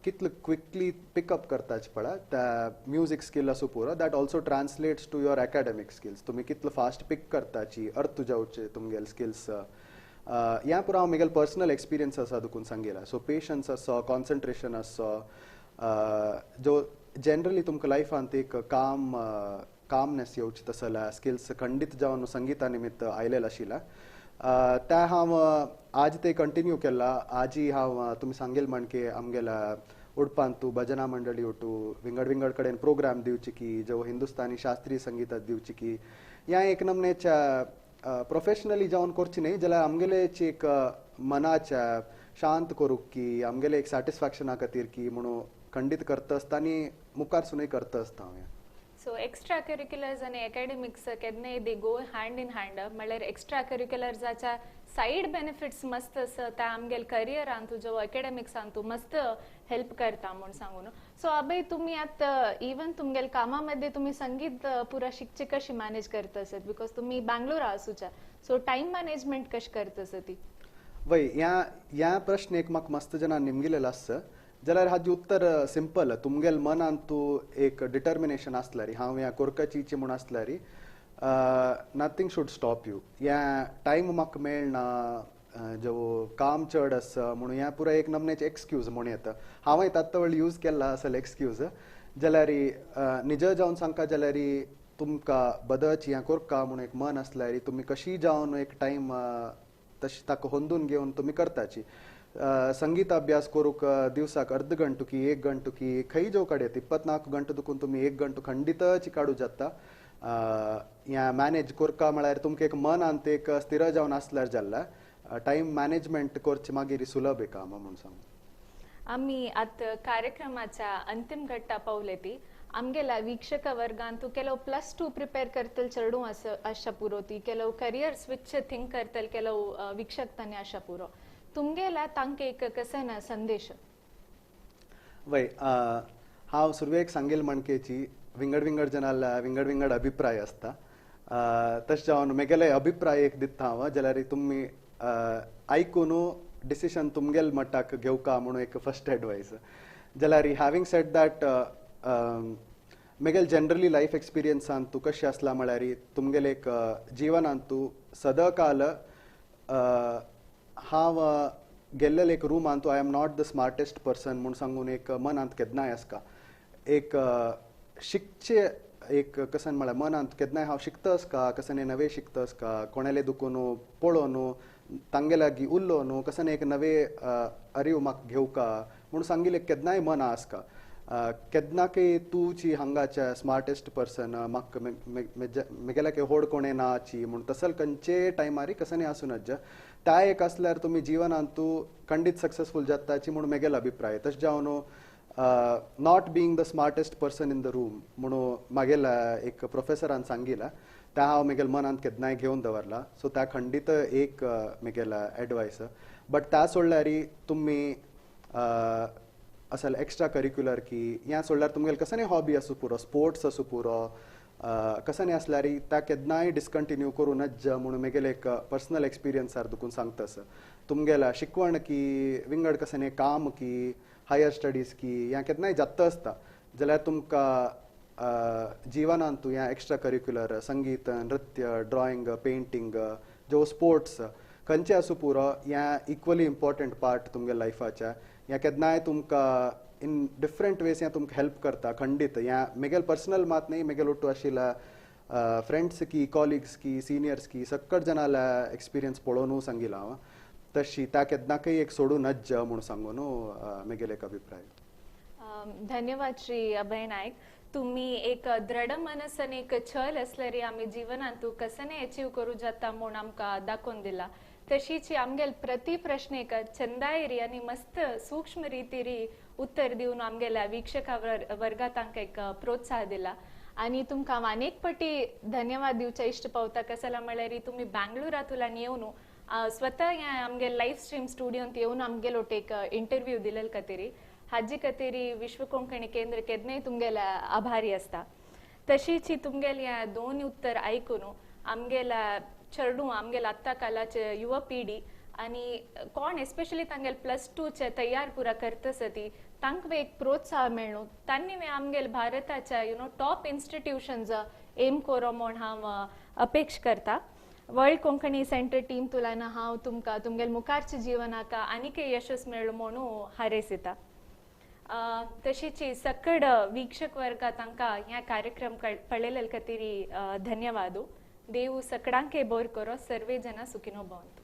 कितले क्विकली पिकअप करताचे पळय त्या म्युजीक स्किल आसूं पुरो that also translates to your academic skills तुमी कितले फास्ट पिक करताची अर्थ जावचे तुमगेल स्किल्स ह्या पुरो हांव म्हगेल पर्सनल एक्सपिरियन्स आसा देखून सांगिला सो पेशन्स आसो कॉन्सन्ट्रेशन आसो जो जनरली तुमकां लायफांत एक कामनेस येवची तसल्या स्किल्स खंडीत जावन संगीता निमित्त आयलेले आशिल्ला त्या हांव आज ते कंटिन्यू केला आजी हांव तुमी सांगेल म्हणके आमगेल्या उडपांतू भजना मंडळी उठू विंगड विंगड कडेन प्रोग्राम दिवची की जो हिंदुस्तानी शास्त्रीय संगीतात दिवची की ह्या एक नमनेच्या प्रोफेशनली जावन करची न्ही जाल्यार आमगेलेची एक मनाच्या शांत करूंक की आमगेले एक सॅटिस्फॅक्शना खातीर की म्हणून खंडीत करता आसता आनी मुखार सुनूय करता आसता हांव सो एक्स्ट्रा करिक्युलर्स आनी एकेडमिक्स केन्नाय दे गो हँड इन हँड म्हळ्यार एक्स्ट्रा करिक्युलर्साच्या सायड बेनिफिट्स मस्त आसा त्या आमगेल करियरांतू जो एकेडमिक्सांतू मस्त हेल्प करता म्हूण सांगून सो अभय तुमी आतां इवन तुमगेल कामामध्ये तुमी संगीत पुरा शिकचे कशी मॅनेज करता आसत बिकॉज तुमी बँगलोर आसूच्या सो टायम मॅनेजमेंट कशी करता आसत ती वय ह्या प्रश्न एक म्हाका मस्त जाणां निमगिलेलो आसा जाल्यार हाजी उत्तर सिंपल तुमगेल मनांत तूं एक डिटर्मिनेशन आसल्यार हांव ह्या करपाची म्हूण आसल्यार नथींग शूड स्टॉप यू ह्या टायम म्हाका मेळना जो काम चड आसा म्हणून ह्या पुराय एक नमनेचे एक्सक्यूज म्हूण येता हांवें तातूंत व्हडली यूज केला असल एक्सक्यूज जाल्यार निज जावन सांगता जाल्यार तुमकां बदलची हें करता म्हणून एक मन आसल्यार तुमी कशी जावन एक टायम तशी ताका होंदून घेवन तुमी करताची संगीत अभ्यास करूंक दिवसाक अर्ध घंटो की 1 घंटो की खंय जो कडेन 24 घंटो दुखून तुमी 1 घंटो खंडीतच काडूं जाता ह्या मॅनेज करता म्हळ्यार तुमकां एक मनांत एक स्थिर जावन आसल्यार जाल्यार टायम मॅनेजमेंट करचें मागीर सुलभ एक काम म्हणून सांगू आमी आतां कार्यक्रमाच्या अंतिम घट्टा पावले ती आमगेला वीक्षक वर्गांतू ಕೆಲವು +2 ಪ್ರಿಪೇರ್ करतल चढू आशा पुरो ती ಕೆಲವು करियर स्विच थिंक करतल ಕೆಲವು वीक्षक तने आशा पुरो तुमगेला तांके एक कसन संदेश वय हांव सुरवेक सांगेल म्हणकेची विंगड विंगड जनाला विंगड विंगड अभिप्राय आसता तशें जावन म्हगेले अभिप्राय एक दिता हांव जाल्यार तुमी आयकून डिसिशन तुमगेल मट्टाक घेवका म्हणून एक फर्स्ट एडवायस जाल्यार हॅविंग सेड दॅट म्हगेल जनरली लायफ एक्सपिरियन्सान तूं कशें आसला म्हळ्यार तुमगेले एक जिवनांत तूं सदां काल हांव गेल्लेले एक रूमांत I am not the smartest person म्हूण सांगून एक मनांत केन्नाय आसता एक शिकचे एक कसन म्हळ्यार मनांत केन्नाय हांव शिकतस का कसन नवे शिकतस का कोणाले दुखून पळोवन तांगे लागीं उरलो न्हू कसन एक नवे अरीव म्हाका घेवका म्हूण सांगिल्लें केन्नाय मना आसका केन्नाकय तूंची हांगाच्या स्मार्टेस्ट पर्सन म्हाका म्हगेल्या होड कोणें नाची म्हूण तसल खंयचे टायमारी कसनय आसूं नज त्या एक असल्यार तुमी जिवनांत तूं खंडीत सक्सेसफूल जाताची म्हूण म्हगेलो अभिप्राय तशें जावन not being the smartest person in the room म्हणून म्हागेल्या एक प्रोफेसरान सांगिला त्या हांव म्हगेल्या मनांत केन्नाय घेवन दवरला सो त्या खंडीत एक म्हगेला एडवायस बट त्या सोडल्यार तुमी असल एक्स्ट्रा करिक्युलर की ह्या सोडल्यार तुमगेले कसनय हॉबी आसूं पुरो स्पोर्ट्स आसूं पुरो कसनय आसल्यार त्या केन्नाय डिस्कंटिन्यू करूं नज म्हणून म्हगेले एक पर्सनल एक्सपिरियन्सार दुखून सांगतस तुमगेला शिकवण की विंगड कसनय काम की हायर स्टडीज की ह्या केन्नाय जाता आसता जाल्यार तुमकां जिवनांत तूं ह्या एक्स्ट्रा करिक्युलर संगीत नृत्य ड्रॉइंग पेंटींग जो स्पोर्ट्स खंयचे आसूं पुरो ह्या इक्वली इम्पॉर्टंट पार्ट तुमगे लायफाच्या ह्या केन्नाय तुमकां इन डिफरंट वेज हें तुमकां हेल्प करता खंडीत ह्या म्हगेल पर्सनल मात न्ही म्हगेल ओटू आशिल्ल्या फ्रेंड्स की कॉलिग्स की सिनियर्स की सकट जनाल्या एक्सपिरियन्स पळोवनू सांगिला हांव तशी त्या केन्नाकय एक सोडूं नज म्हूण सांगून म्हगेले एक अभिप्राय धन्यवाद श्री अभय नायक तुम्ही एक दृढ मनसन एक छल असल्यारी आम्ही जिवनांत कसने अचीव करू जाता म्हूण आमकां दाखोवन दिला तशीच आमगेल प्रति प्रश्न एक चंदायरी आनी मस्त सूक्ष्म रितीरी उत्तर दिवन आमगेल्या वीक्षका वर्गात तांकां एक प्रोत्साह दिला आणि तुमकां हांव अनेक पटी धन्यवाद दिवचे इश्ट पावता कसला म्हळ्यार तुम्ही बँगलोरांतल्यान येवन स्वतः ह्या आमगे लाईव्ह स्ट्रीम स्टुडियोंत येवन आमगेलो एक इंटरव्यू दिलेल खातीर हाजी खातीर विश्व कोंकणी केंद्र केन्नाय तुमगेल्या आभारी आसता तशीच तुमगेली ह्या दोन उत्तर आयकून आमगेल्या चेडू आमगेल्या आत्ता कालाचे युवा पिढी आणि कोण एस्पेशली तांगेल +2 तयार पुरा करतस ती तांकां एक प्रोत्साह मेळ्ळो तांणी आमगेल भारताच्या टॉप इन्स्टिट्यूशन्स एम करो म्हूण हांव अपेक्ष करता वर्ल्ड कोंकणी सेंटर टीम तुलान हांव तुमकां तुमगेल मुखारच्या जिवनाक आनीक यशस मेळ्ळो म्हूण हारयता तशीच सकड वीक्षक वर्ग तांकां ह्या कार्यक्रम पळयले खातीर धन्यवाद देव सकडांके बोर करो सर्वे जना सुखिनो भवंतु